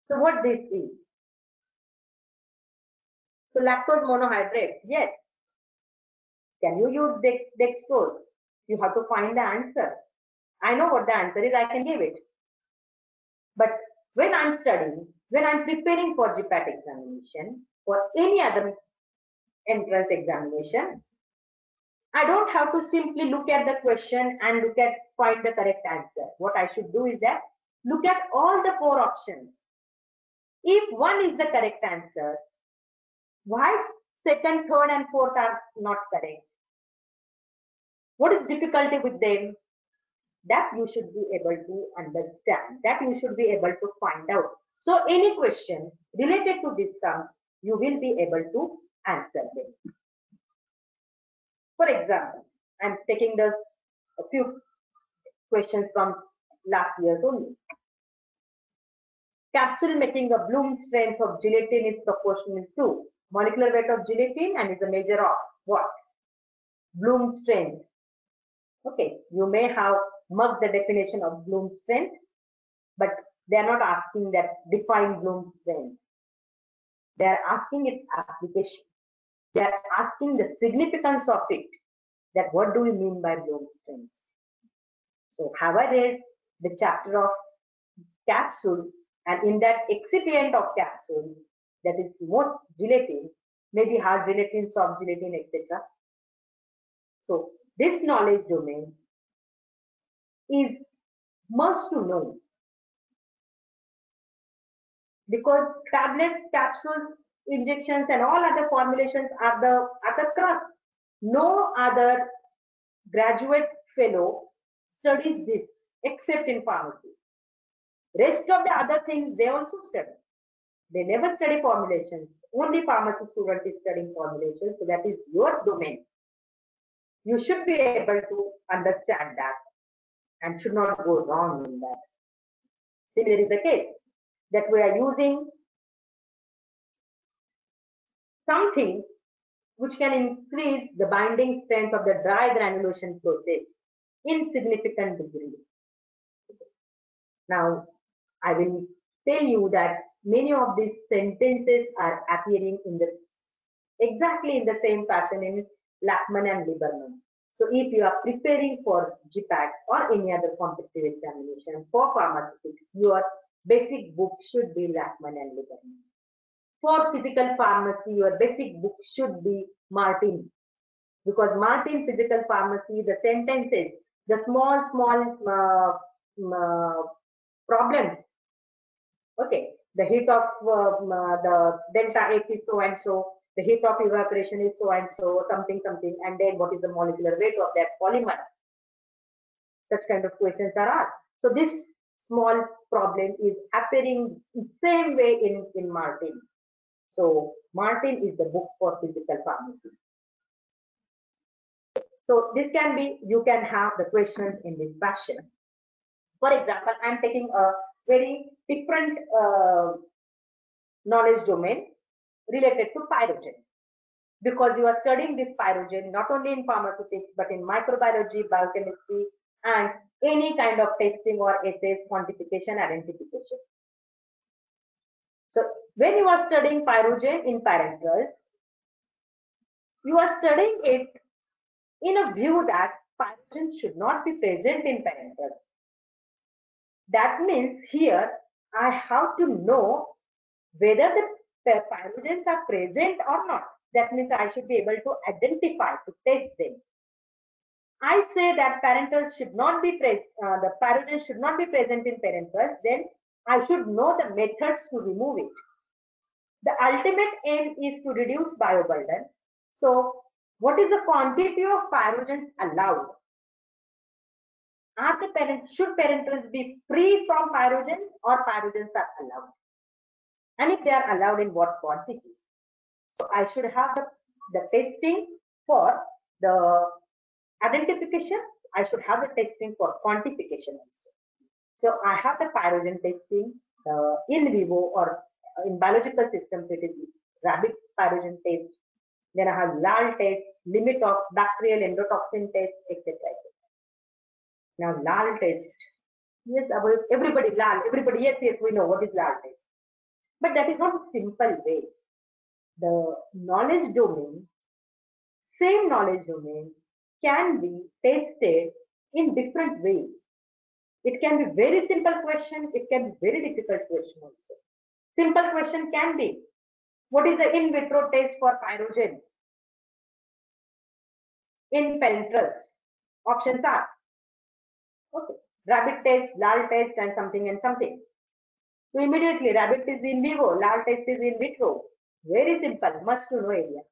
So what this is? So lactose monohydrate, yes. Can you use dextrose? You have to find the answer. I know what the answer is, I can give it. But when I'm studying, when I'm preparing for GPAT examination, or any other entrance examination, I don't have to simply look at the question and find the correct answer. What I should do is that look at all the 4 options. If one is the correct answer, why second, third, and fourth are not correct? What is difficulty with them? That you should be able to understand, that you should be able to find out. So any question related to these terms, you will be able to answer them. For example, I'm taking a few questions from last year's only. Capsule making a bloom strength of gelatin is proportional to molecular weight of gelatin and is a measure of what? Bloom strength. Okay, you may have mugged the definition of Bloom's strength, but they are not asking that define Bloom's strength. They are asking its application. They are asking the significance of it. That what do we mean by Bloom's strengths? So have I read the chapter of capsule, and in that excipient of capsule, that is most gelatin, maybe hard gelatin, soft gelatin, etc. So this knowledge domain is must to know, because tablet, capsules, injections, and all other formulations are the crust. No other graduate fellow studies this except in pharmacy. Rest of the other things they also study. They never study formulations. Only pharmacy student is studying formulations. So that is your domain. You should be able to understand that and should not go wrong in that. Similar is the case that we are using something which can increase the binding strength of the dry granulation process in significant degree. Now, I will tell you that many of these sentences are appearing in this exactly in the same fashion in Lachman and Lieberman. So if you are preparing for GPAT or any other competitive examination for pharmaceutics, your basic book should be Lachman and Lieberman. For physical pharmacy, your basic book should be Martin, because Martin physical pharmacy, the sentences, the small problems. Okay, the heat of the delta H is so and so, the heat of evaporation is so and so, something, and then what is the molecular weight of that polymer? Such kind of questions are asked. So this small problem is appearing same way in Martin. So Martin is the book for physical pharmacy. So this can be, you can have the questions in this fashion. For example, I'm taking a very different knowledge domain related to pyrogen, because you are studying this pyrogen not only in pharmaceutics but in microbiology, biochemistry, and any kind of testing or assays, quantification, identification. So when you are studying pyrogen in parenterals, you are studying it in a view that pyrogen should not be present in parenterals. That means here I have to know whether the pyrogens are present or not. That means I should be able to identify, to test them. I say that parenterals should not be present, the pyrogens should not be present in parenterals, then I should know the methods to remove it. The ultimate aim is to reduce bioburden. So what is the quantity of pyrogens allowed? Should parenterals be free from pyrogens, or pyrogens are allowed? And if they are allowed, in what quantity? So I should have the testing for the identification. I should have the testing for quantification also. So I have the pyrogen testing in vivo, or in biological systems it is rabbit pyrogen test. Then I have LAL test, limit of bacterial endotoxin test, etc. Now LAL test. Yes, everybody LAL, everybody, yes, we know what is LAL test. But that is not a simple way. The knowledge domain, same knowledge domain, can be tested in different ways. It can be very simple question, it can be very difficult question also. Simple question can be, what is the in vitro test for pyrogen in parenterals? Options are, okay, rabbit test, LAL test, and something and something. So immediately, rabbit is in vivo, LAL test is in vitro. Very simple, must to know area.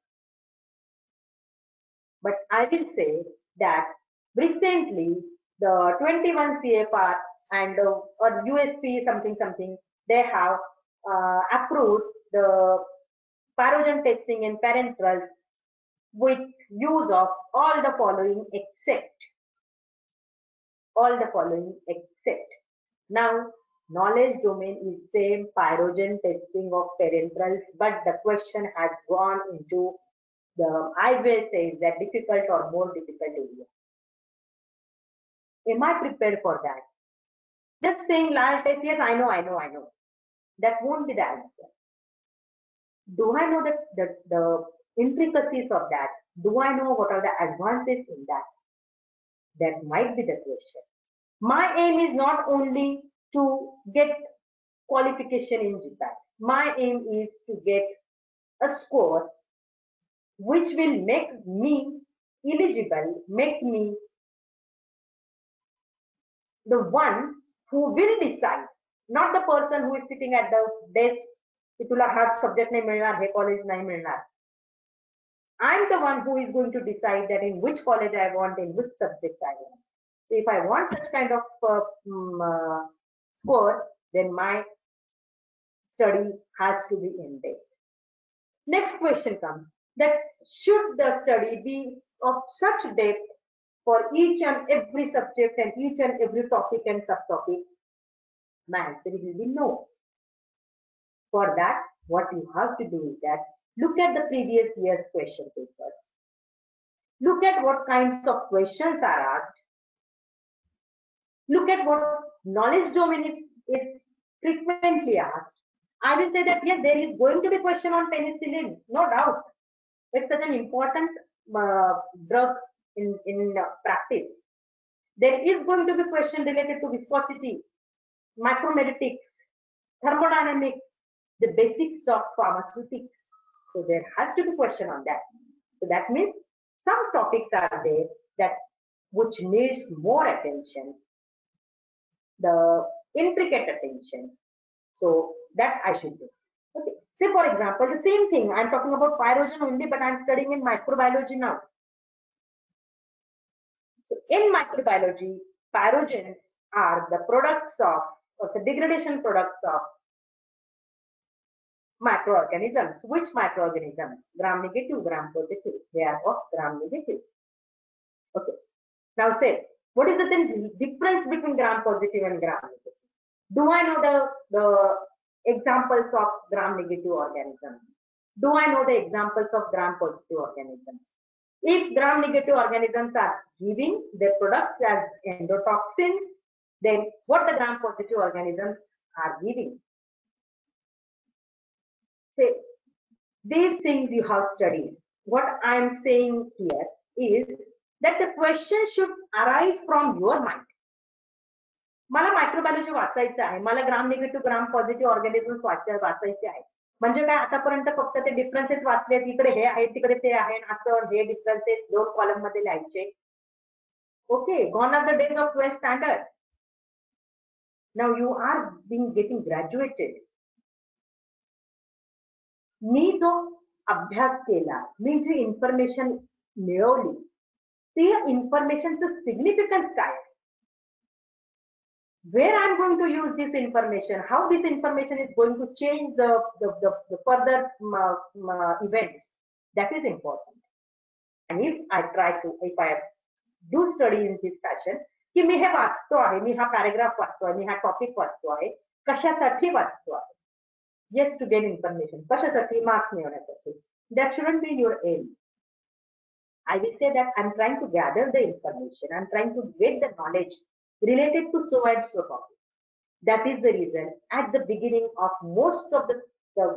But I will say that recently the 21 CFR and or USP something, they have approved the pyrogen testing in parenterals with use of all the following except. Now, knowledge domain is same, pyrogen testing of parenterals, but the question has gone into the, I will say, that difficult or more difficult area. Am I prepared for that? Just saying live test, yes, I know. That won't be the answer. Do I know the intricacies of that? Do I know what are the advances in that? That might be the question. My aim is not only to get qualification in GPAT. My aim is to get a score which will make me eligible, make me the one who will decide, not the person who is sitting at the desk. की तुला हा subject नाही मिळणार, हे college नाही मिळणार. I'm the one who is going to decide that in which college I want, in which subject I want. So if I want such kind of score, then my study has to be in depth. Next question comes that should the study be of such depth for each and every subject and each and every topic and subtopic? My answer will be no. For that, what you have to do is that look at the previous year's question papers. Look at what kinds of questions are asked. Look at what knowledge domain is frequently asked. I will say that yes, there is going to be question on penicillin, no doubt. It's such an important drug in practice. There is going to be question related to viscosity, micromeritics, thermodynamics, the basics of pharmaceutics. So there has to be question on that. So that means some topics are there that which needs more attention, the intricate attention. So that I should do. Okay. Say for example, the same thing. I'm talking about pyrogen only, but I'm studying in microbiology now. So in microbiology, pyrogens are the products of, or the degradation products of microorganisms. Which microorganisms? Gram negative, gram positive. They are of gram negative. Okay. Now say, what is the difference between gram positive and gram negative? Do I know the examples of gram negative organisms? Do I know the examples of gram positive organisms? If gram negative organisms are giving their products as endotoxins, then what the gram positive organisms are giving? Say, these things you have studied. What I am saying here is that the question should arise from your mind. मला microbiology वाचायचं आहे, मला ग्राम negative ग्राम positive organisms वाचायचे आहे. म्हणजे काय आतापर्यंत फक्त ते डिफरन्सेस वाचलेत, इकडे हे आहे तिकडे ते आहे, असं हे डिफरन्सेस 2 कॉलम मध्ये लिहायचे. Okay, gone are the days of 12th standard. Now you are getting graduated. मी जो अभ्यास केला, मी जी इन्फॉर्मेशन मिळवली, ती इन्फॉर्मेशनचं सिग्निफिकन्स काय? Where I'm going to use this information, how this information is going to change the further events, that is important. And if I do study in this fashion, की मी हे वाचतो आहे, मी हा पॅराग्राफ वाचतो आहे, मी हा टॉपिक वाचतो आहे, कशासाठी वाचतो आहे? Yes, to gain information. कशासाठी? मार्क्स मिळवण्यासाठी. That shouldn't be your aim. I will say that I'm trying to gather the information, I'm trying to get the knowledge related to so and so topic. That is the reason at the beginning of most of the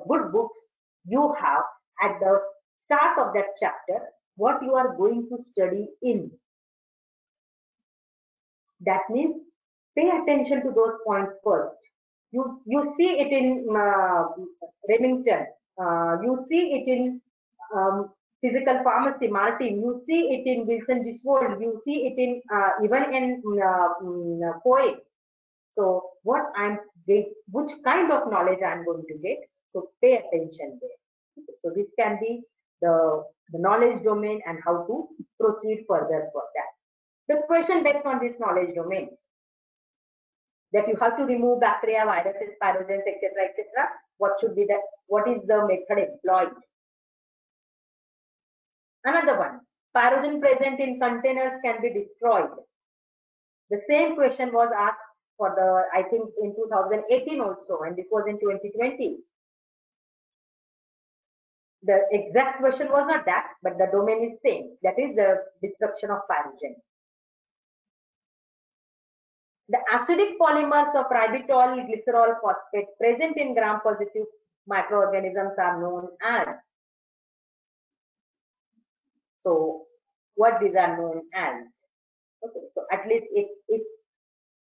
good books you have at the start of that chapter what you are going to study in. That means pay attention to those points first. You see it in Remington, you see it in physical pharmacy, Martin, you see it in Wilson Diswold, you see it in even in Poe. So what which kind of knowledge I'm going to get? So pay attention there. So this can be the knowledge domain and how to proceed further for that. The question based on this knowledge domain, that you have to remove bacteria, viruses, pathogens, etc., etc. What should be what is the method employed? Another one, pathogen present in containers can be destroyed. The same question was asked for I think in 2018 also, and this was in 2020. The exact question was not that, but the domain is same. That is the destruction of pathogen. The acidic polymers of ribitol glycerol phosphate present in gram-positive microorganisms are known as. So, what these are known as? Okay, so at least if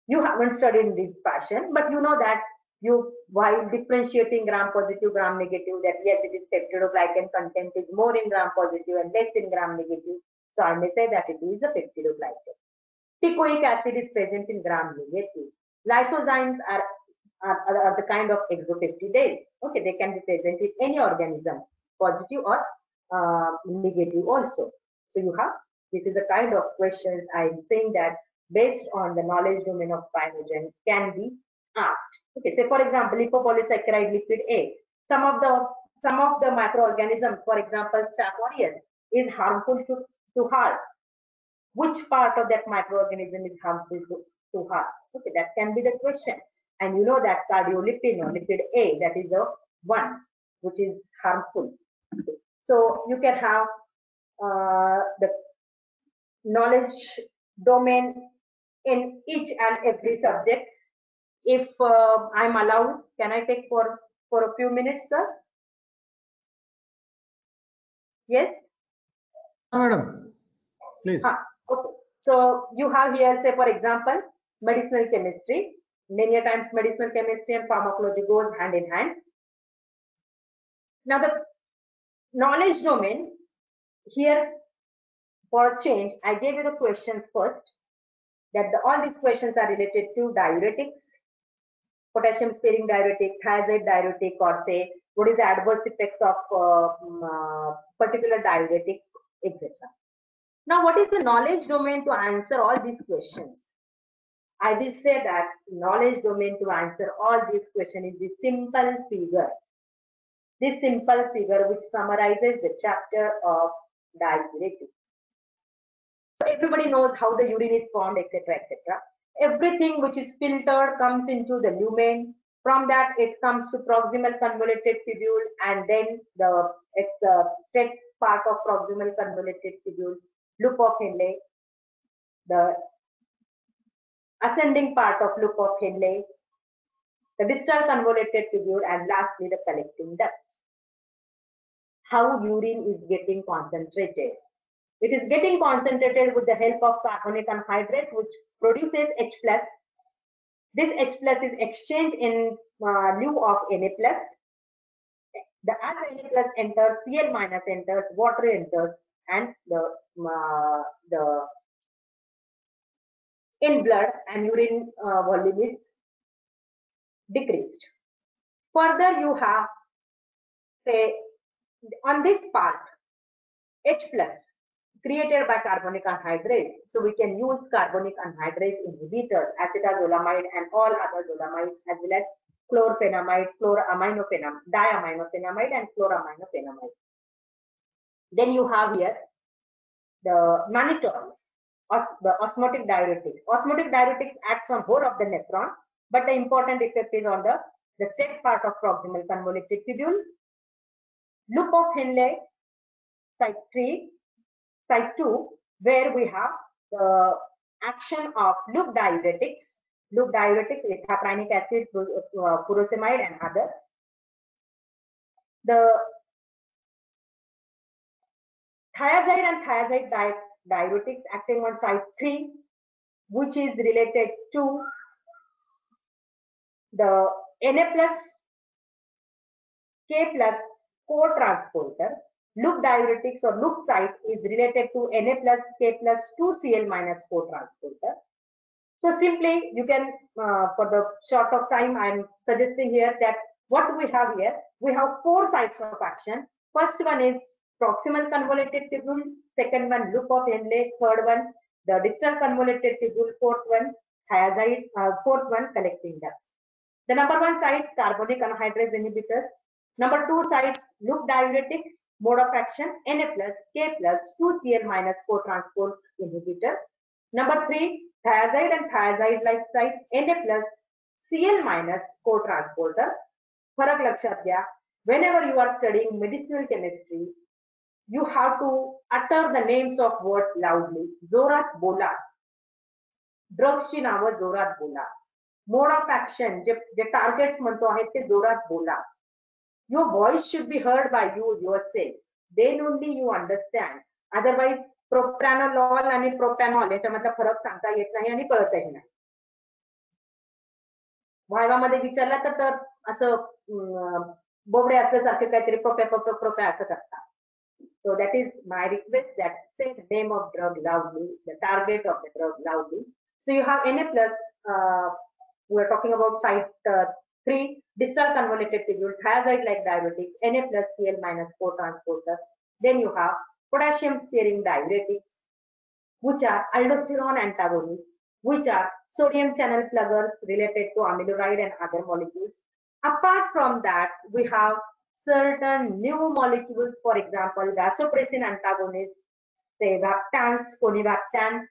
you haven't studied in this fashion, but you know that you, while differentiating gram-positive, gram-negative, that yes, it is peptidoglycan content is more in gram-positive and less in gram-negative. So I may say that it is a peptidoglycan. Picoic acid is present in gram-negative. Lysozymes are the kind of exopeptidases. Okay, they can be present in any organism, positive or negative also. So you have, this is the kind of questions I'm saying that based on the knowledge domain of pyrogen can be asked. Okay, say for example, lipopolysaccharide lipid A. Some of the microorganisms, for example, Staph aureus, is harmful to heart. Which part of that microorganism is harmful to heart? Okay, that can be the question. And you know that cardiolipin or lipid A, that is the one which is harmful. Okay. So you can have the knowledge domain in each and every subject. If I'm allowed, can I take for a few minutes, sir? Yes? Madam, please. Okay. So you have here, say for example, medicinal chemistry. Many a times medicinal chemistry and pharmacology goes hand in hand. Now the knowledge domain, here for change, I gave you the questions first, that all these questions are related to diuretics, potassium sparing diuretic, thiazide diuretic, or say what is the adverse effects of particular diuretic, etc. Now, what is the knowledge domain to answer all these questions? I will say that knowledge domain to answer all these questions is the simple figure. This simple figure which summarizes the chapter of diuretics. So everybody knows how the urine is formed, etc., etc. Everything which is filtered comes into the lumen. From that, it comes to proximal convoluted tubule, and then the straight part of proximal convoluted tubule, loop of Henle, the ascending part of loop of Henle, the distal convoluted tubule, and lastly the collecting ducts. How urine is getting concentrated? It is getting concentrated with the help of carbonic anhydrase, which produces H+. This H+ is exchanged in lieu of Na+. As Na+ enters, Cl- enters, water enters, and the in blood and urine volume is decreased. Further, you have, say, on this part, H+ created by carbonic anhydrase. So we can use carbonic anhydrase inhibitors, acetazolamide and all other zolamides, as well as chlorphenamide, chloraminophenamide, diaminophenamide and chloraminophenamide. Then you have here the mannitol, the osmotic diuretics. Osmotic diuretics acts on whole of the nephron, but the important effect is on the straight part of proximal convoluted tubule. Loop of Henle, site 3, site 2, where we have the action of loop diuretics, ethylene acid, furosemide and others. The thiazide and thiazide diuretics acting on site 3, which is related to the Na+, K+ co-transporter. Loop diuretics or loop site is related to Na+, K+, 2Cl- co-transporter. So simply you can, for the short of time, I'm suggesting here that what we have here, we have 4 sites of action. First one is proximal convoluted tubule, second one loop of Henle, third one the distal convoluted tubule, fourth one thiazide, fourth one collecting ducts. The number 1 site, carbonic anhydrase inhibitors. Number 2 sites, loop diuretics, mode of action Na+, K+, 2Cl- co-transport inhibitor. Number 3, thiazide and thiazide-like site, Na+, Cl- co-transporter. फरक लक्षात घ्या, whenever you are studying medicinal chemistry, you have to utter the names of words loudly. जोरात बोला. ड्रग्सची नावं जोरात बोला. Mode of action J targets म्हणतो आहेत ते जोरात बोला. Your voice should be heard by you yourself. Then only you understand. Otherwise, propranolol आणि propanol याच्यामधला फरक सांगता येत नाही आणि कळतही नाही. वायवामध्ये विचारला तर असं बोबडे असल्यासारखे काहीतरी प्रोप्या असं करतात. So that is my request, that say the name of drug loudly, the target of the drug loudly. So you have Na plus, we are talking about site 3, distal convoluted tubule, thiazide-like diuretic, Na plus Cl minus co-transporter. Then you have potassium sparing diuretics, which are aldosterone antagonists, which are sodium channel pluggers related to amiloride and other molecules. Apart from that, we have certain new molecules, for example, vasopressin antagonists, say vaptans, conivaptan,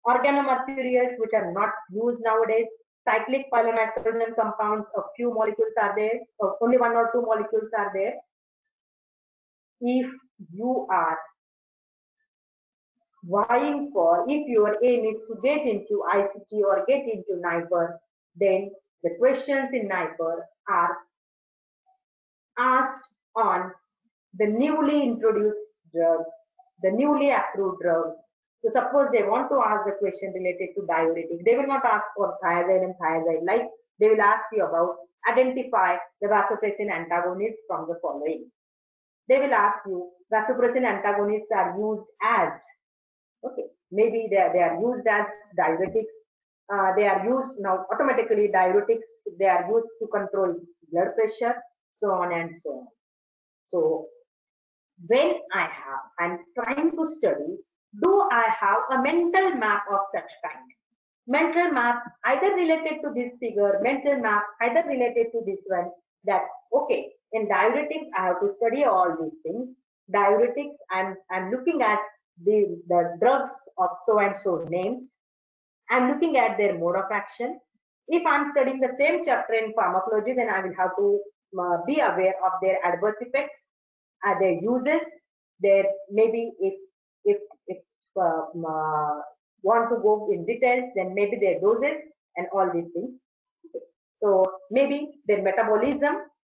organomercurials, which are not used nowadays, cyclic pyrrolonitrogen compounds, a few molecules are there, only 1 or 2 molecules are there. If you are vying for, if your aim is to get into ICT or get into NIPER, then the questions in NIPER are asked on the newly introduced drugs, the newly approved drugs. So suppose they want to ask the question related to diuretic, they will not ask for thiazide and thiazide, like they will ask you about identify the vasopressin antagonists from the following. They will ask you vasopressin antagonists are used as, okay, maybe they are used as diuretics. They are used now automatically, diuretics, they are used to control blood pressure, so on and so on. So when I'm trying to study, do I have a mental map of such kind? Mental map either related to this figure, mental map either related to this one, that okay, in diuretics I have to study all these things. Diuretics, I'm looking at the drugs of so and so names. I'm looking at their mode of action. If I'm studying the same chapter in pharmacology, then I will have to be aware of their adverse effects, their uses, their maybe if want to go in details, then maybe their doses and all these things. So maybe their metabolism.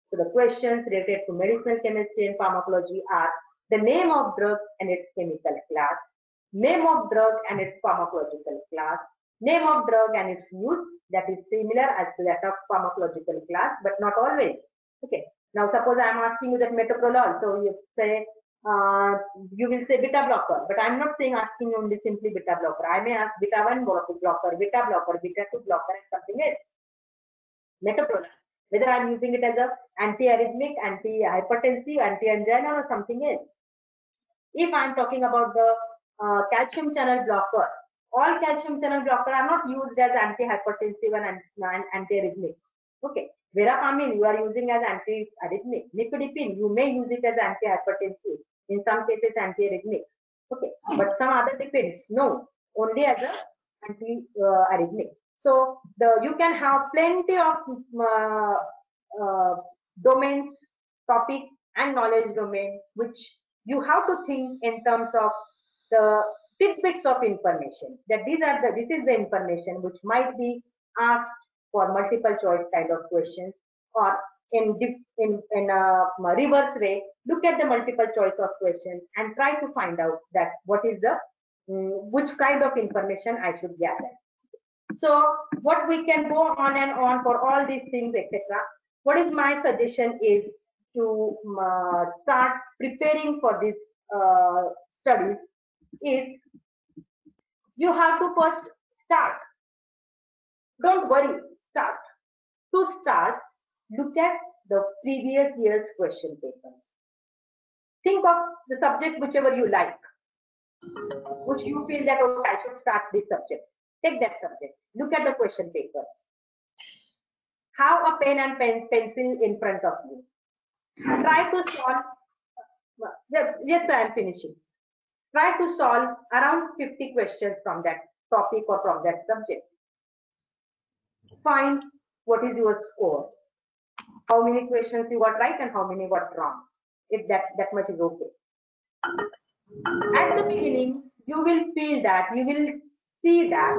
So the questions related to medicinal chemistry and pharmacology are the name of drug and its chemical class, name of drug and its pharmacological class, name of drug and its use, that is similar as to that of pharmacological class, but not always. Okay. Now suppose I am asking you that metoprolol, so you say you will say beta blocker, but I'm not saying asking only simply beta blocker. I may ask beta 1 blocker, beta blocker, beta 2 blocker, and something else. Metoprolol, whether I'm using it as a anti-arrhythmic, anti-hypertensive, anti-angina, or something else. If I'm talking about the calcium channel blocker, all calcium channel blocker are not used as anti-hypertensive and anti-arrhythmic. Okay, verapamil you are using as anti-arrhythmic. Nifedipine you may use it as anti-hypertensive. In some cases anti-arrhythmic. Okay, but some other depends. No, only as a anti-arrhythmic. So you can have plenty of domains, topic, and knowledge domain, which you have to think in terms of the tidbits of information. That this is the information which might be asked for multiple choice kind of questions, or in a reverse way, look at the multiple choice of questions and try to find out that what is the which kind of information I should gather. So what we can go on and on for all these things, etc. What is my suggestion is to start preparing for these studies is you have to first start. Don't worry, start. To start, look at the previous year's question papers. Think of the subject whichever you like, which you feel that, okay, I should start this subject. Take that subject. Look at the question papers. Have a pen and pencil in front of you. Try to solve. Yes, I am finishing. Try to solve around 50 questions from that topic or from that subject. Find what is your score. How many questions you got right and how many got wrong. If that much is okay. At the beginning, you will feel that you will see that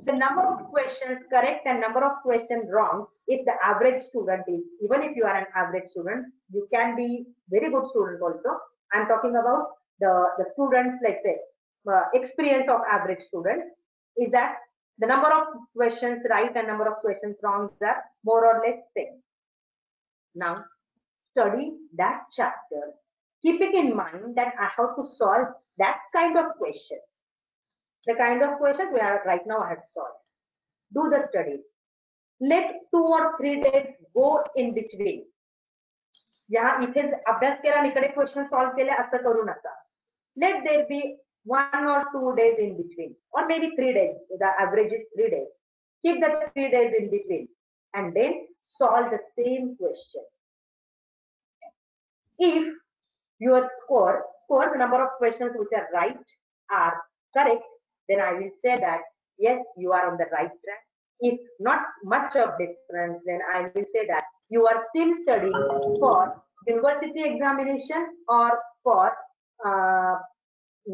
the number of questions correct and number of questions wrongs, if the average student is, even if you are an average student, you can be very good student also. I'm talking about the students, like say, experience of average students, is that the number of questions right and number of questions wrong are more or less same. Now, study that chapter, keeping in mind that I have to solve that kind of questions. The kind of questions we are right now I have to solve. Do the studies. Let 2 or 3 days go in between. या इथे अभ्यास केला आणि इकडे question solve केले असं करू नका. Let there be 1 or 2 days in between, or maybe 3 days. The average is 3 days. Keep the 3 days in between and then solve the same question. If your score the number of questions which are right are correct, then I will say that yes, you are on the right track. If not much of difference, then I will say that you are still studying for university examination or for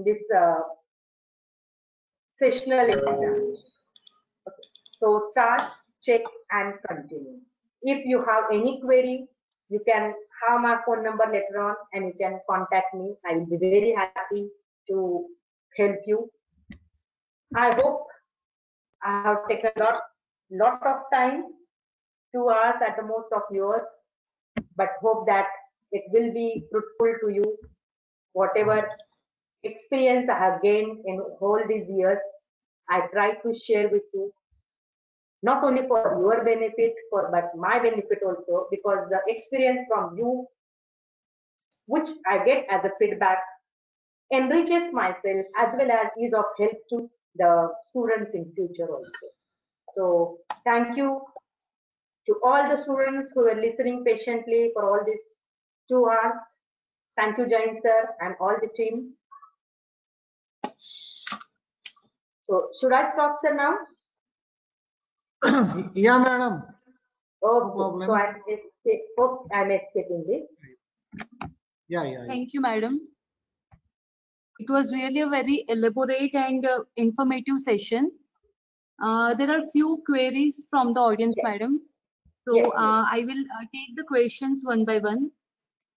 this sessional examination. Okay. So start, check and continue. If you have any query, you can have my phone number later on and you can contact me. I will be very happy to help you. I hope I have taken lot of time, 2 hours at the most of yours, but hope that it will be fruitful to you. Whatever experience I have gained in all these years, I try to share with you, not only for your benefit, but my benefit also, because the experience from you, which I get as a feedback, enriches myself as well as is of help to the students in future also. So thank you to all the students who are listening patiently for all these 2 hours. Thank you, Jain sir, and all the team. So should I stop, sir, now? Yeah, madam. Okay. problem. So I'm escaping this. Yeah. Thank you, madam. It was really a very elaborate and informative session. There are few queries from the audience, Yes. madam. So Yes, yes. I will take the questions one by one.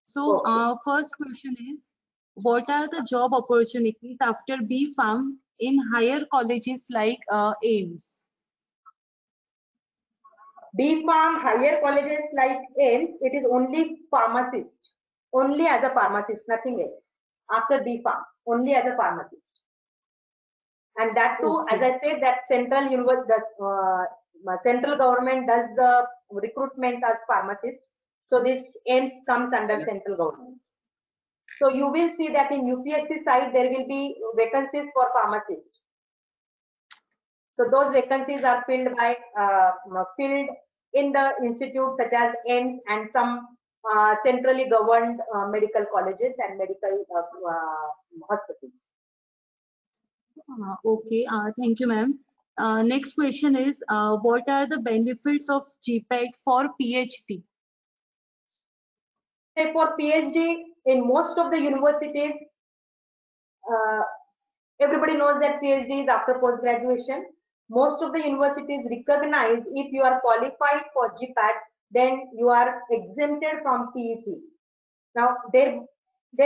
So Okay. first question is, what are the job opportunities after B Farm in higher colleges like AIMS? B Farm, higher colleges like AIMS, it is only pharmacist, only as a pharmacist, nothing else. After B Farm, only as a pharmacist. And that too, Okay. as I said, that central government does the recruitment as pharmacist. So this AIMS comes under central government. So you will see that in UPSC side, there will be vacancies for pharmacists. So those vacancies are filled in the institutes such as AIMS and some centrally governed medical colleges and medical hospitals. Okay, thank you, ma'am. Next question is, what are the benefits of GPAT for PhD? Say for PhD, in most of the universities, everybody knows that PhD is after post-graduation. Most of the universities recognize if you are qualified for GPAT, then you are exempted from PET. Now, there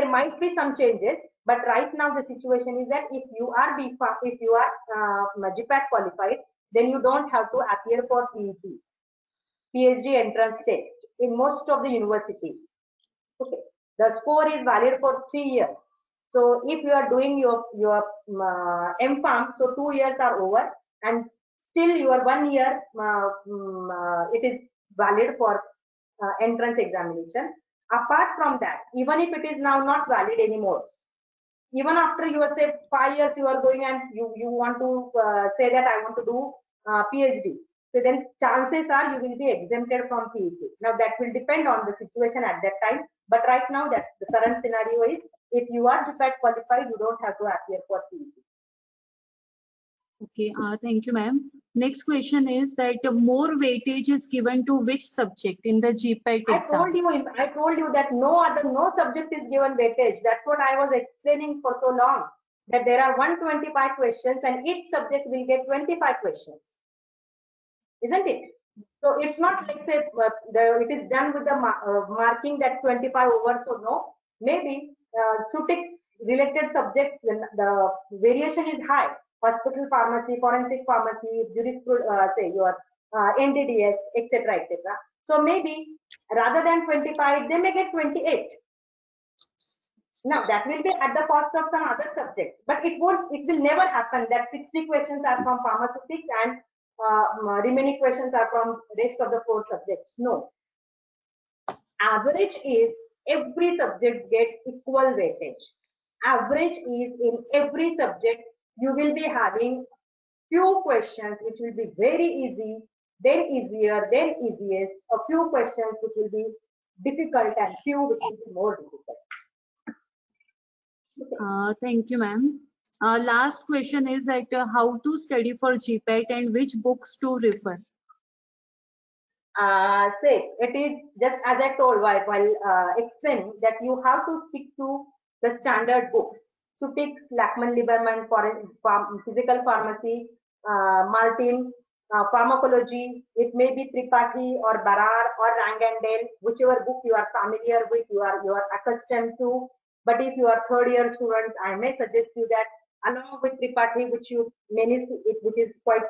might be some changes, but right now the situation is that if you are GPAT qualified, then you don't have to appear for PhD entrance test in most of the universities. Okay, the score is valid for 3 years. So if you are doing your M.Pharm, so 2 years are over, and still your 1 year it is valid for entrance examination. Apart from that, even if it is now not valid anymore, even after you are say 5 years you are going and you want to say that I want to do PhD, so then chances are you will be exempted from PET. Now that will depend on the situation at that time, but right now that the current scenario is if you are GPAT qualified, you don't have to appear for PET. Okay, thank you, ma'am. Next question is that more weightage is given to which subject in the GPAT exam? I told you that no subject is given weightage. That's what I was explaining for so long. that there are 125 questions and each subject will get 25 questions, isn't it? So it's not like say it is done with the marking that 25 over, so no. Maybe SUTICS related subjects, the variation is high. Hospital pharmacy, forensic pharmacy, jurisprudence, say your NDDS, etc., etc. So maybe rather than 25, they may get 28. Now that will be at the cost of some other subjects, but it will never happen that 60 questions are from pharmaceutics and remaining questions are from rest of the 4 subjects. No. Average is every subject gets equal weightage. Average is in every subject you will be having few questions which will be very easy, then easier, then easiest, a few questions which will be difficult and few which will be more difficult. Thank you, ma'am. Last question is that how to study for GPAT and which books to refer? Say it is just as I told while explaining that you have to stick to the standard books. SUTICS, Lackman Lieberman for physical pharmacy, Martin, pharmacology. It may be Tripathi or Barar or Rangandale, whichever book you are familiar with, you are accustomed to. But if you are third year students, I may suggest you that along with Tripathi, which is quite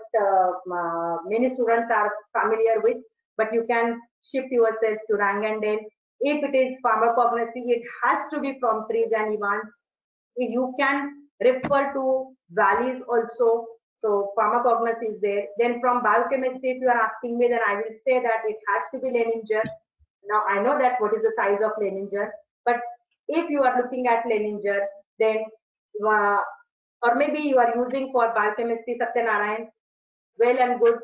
many students are familiar with, but you can shift yourself to Rangandale. If it is pharmacognosy, it has to be from Trees and Evans. You can refer to Valleys also. So pharmacognosy is there. Then from biochemistry, if you are asking me, then I will say that it has to be Leninger. Now I know that what is the size of Leninger, but if you are looking at Leninger, then or maybe you are using for biochemistry Satyanarayan, well and good,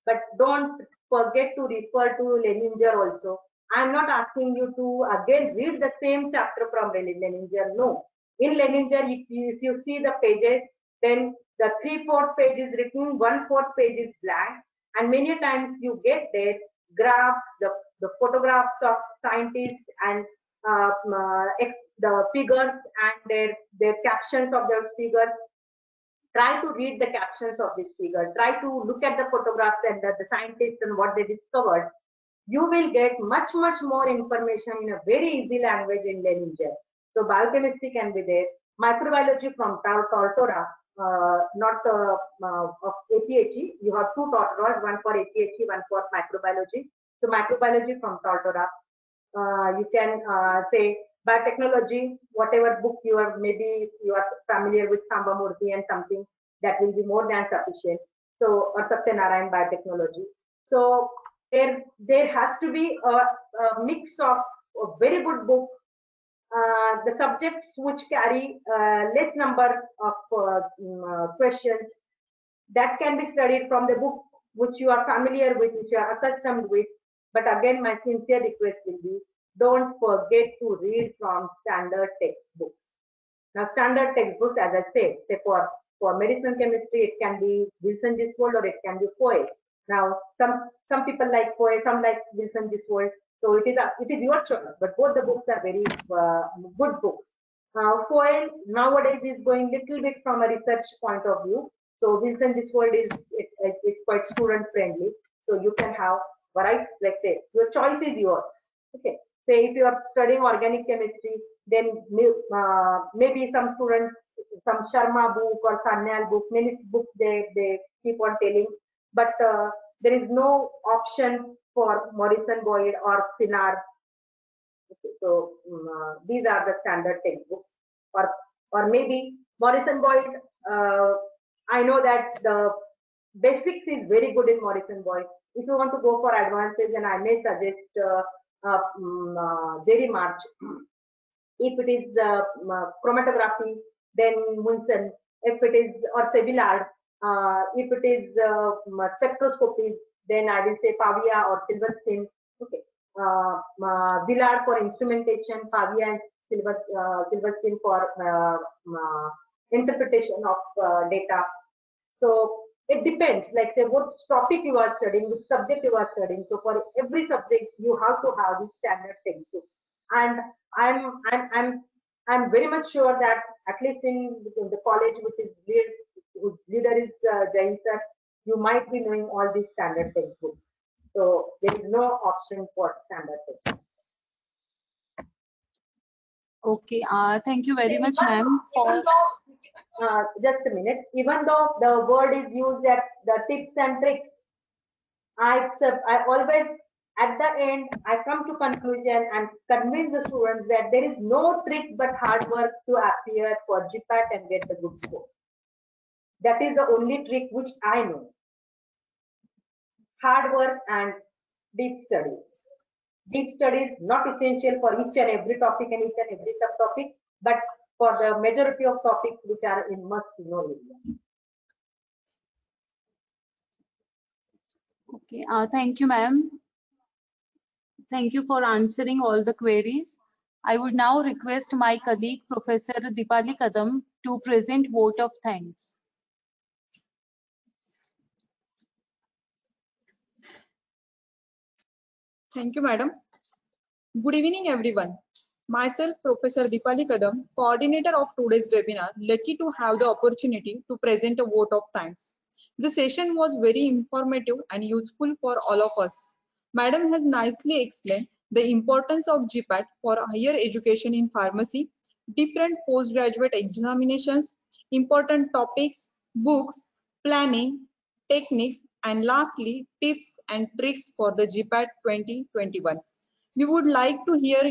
but don't forget to refer to Leninger also. I am not asking you to again read the same chapter from Leninger. No. In Leninger, if you see the pages, then the 3/4 page is written, 1/4 page is blank, and many times you get there graphs, the photographs of scientists and the figures and their captions of those figures. Try to read the captions of this figure. Try to look at the photographs and the scientists and what they discovered. You will get much more information in a very easy language in Leninger. So biochemistry can be there. Microbiology from Tortora, not of APHE. You have 2 Tortoras, one for APHE, one for microbiology. So microbiology from Tortora. You can say biotechnology, whatever book maybe you are familiar with Sambamurthy and something, that will be more than sufficient. So, or Satyanarayan biotechnology. So there has to be a mix of a very good book. The subjects which carry less number of questions, that can be studied from the book which you are familiar with, which you are accustomed with. But again, my sincere request will be, don't forget to read from standard textbooks. Now, standard textbooks, as I said, say for medicine chemistry, it can be Wilson Giswold or it can be Foy. Now, some people like Foy, some like Wilson Giswold. So it is your choice, but both the books are very good books. Foy nowadays is going little bit from a research point of view. So Wilson Giswold is quite student friendly. So you can have variety, like say, your choice is yours. Okay. Say if you are studying organic chemistry, then maybe some students, some Sharma book or Sanyal book, many books they keep on telling, but there is no option for Morrison Boyd or Finar. Okay, so these are the standard textbooks, or maybe Morrison Boyd. I know that the basics is very good in Morrison Boyd. If you want to go for advances, then I may suggest Jerry March. If it is chromatography, then Munson. If it is or Sevillard, if it is spectroscopies, then I will say Pavia or Silverstein. Okay, Villard for instrumentation, Pavia and Silverstein for interpretation of data. So it depends, like say what topic you are studying, which subject you are studying. So for every subject, you have to have these standard textbooks. And I'm I'm very much sure that at least in the college whose leader is Jain sir, you might be knowing all these standard textbooks. So there is no option for standard textbooks. Okay, thank you very much, Even ma'am, for just a minute, even though the word is used at the tips and tricks, I always at the end I come to conclusion and convince the students that there is no trick but hard work to appear for GPAT and get the good score. That is the only trick which I know. Hard work and deep studies. Deep studies not essential for each and every topic and each and every subtopic, but for the majority of topics which are in must know area. okay. Thank you, ma'am. Thank you for answering all the queries. I would now request my colleague, Professor Dipali Kadam, to present vote of thanks. Thank you, madam. Good evening, everyone. Myself, Professor Dipali Kadam, coordinator of today's webinar, lucky to have the opportunity to present a vote of thanks. The session was very informative and useful for all of us. Madam has nicely explained the importance of GPAT for higher education in pharmacy, different postgraduate examinations, important topics, books, planning, techniques, and lastly, tips and tricks for the GPAT 2021. We would like to hear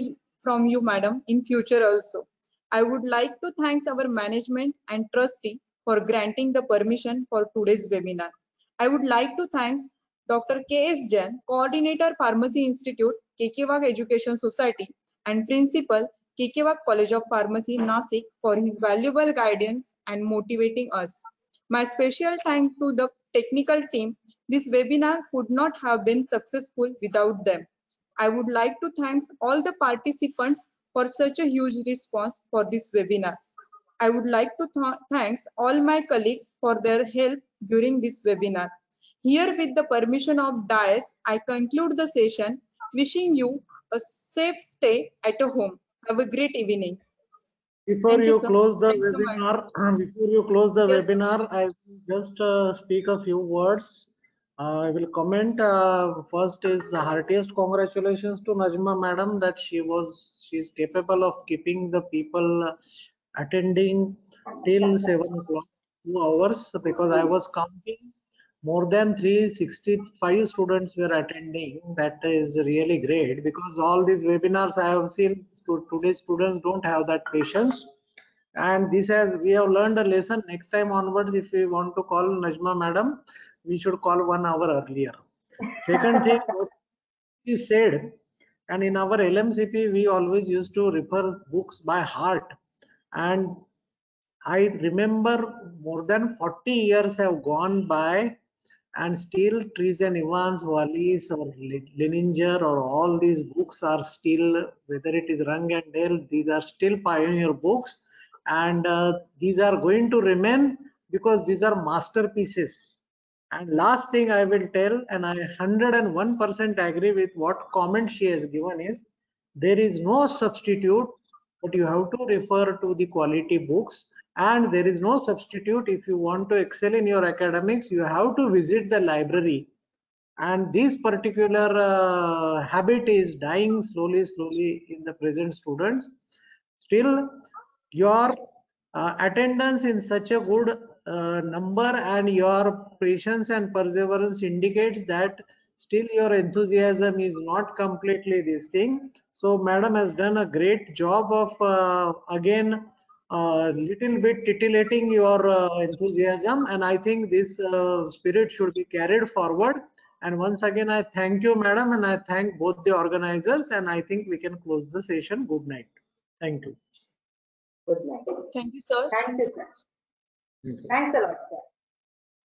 from you, madam, in future also. I would like to thank our management and trustee for granting the permission for today's webinar. I would like to thank Dr. K.S. Jain, Coordinator Pharmacy Institute, Kekewag Education Society, and Principal, Kekewag College of Pharmacy, Nasik, for his valuable guidance and motivating us. My special thanks to the technical team. This webinar could not have been successful without them. I would like to thank all the participants for such a huge response for this webinar. I would like to thank all my colleagues for their help during this webinar. Here, with the permission of DIAS, I conclude the session, wishing you a safe stay at home. Have a great evening. Before Thank you, you sir. close the Thank you, madam. webinar, before you close the Yes, sir. webinar, I will just speak a few words. I will comment. First is heartiest congratulations to Najma madam that she's capable of keeping the people attending till 7 o'clock, 2 hours, because I was counting more than 365 students were attending. That is really great, because all these webinars I have seen today's students don't have that patience, and this has we have learned a lesson. Next time onwards, if we want to call Najma madam, we should call 1 hour earlier. Second thing, what she said, and in our LMCP we always used to refer books by heart, and I remember more than 40 years have gone by, and still Trees and Evans, Wallis or Leninger or all these books are still, whether it is Rang and Dale, these are still pioneer books, and these are going to remain because these are masterpieces. And last thing I will tell, and I 101% agree with what comment she has given, is there is no substitute, but you have to refer to the quality books, and there is no substitute. If you want to excel in your academics, you have to visit the library, and this particular habit is dying slowly in the present students. Still, your attendance in such a good number and your patience and perseverance indicates that still your enthusiasm is not completely this thing. So madam has done a great job of again little bit titillating your enthusiasm, and I think this spirit should be carried forward. And once again, I thank you, madam, and I thank both the organizers, and I think we can close the session. Good night. Thank you. Good night. Thank you, sir. Thank you, sir. Thank you. Thanks a lot, sir.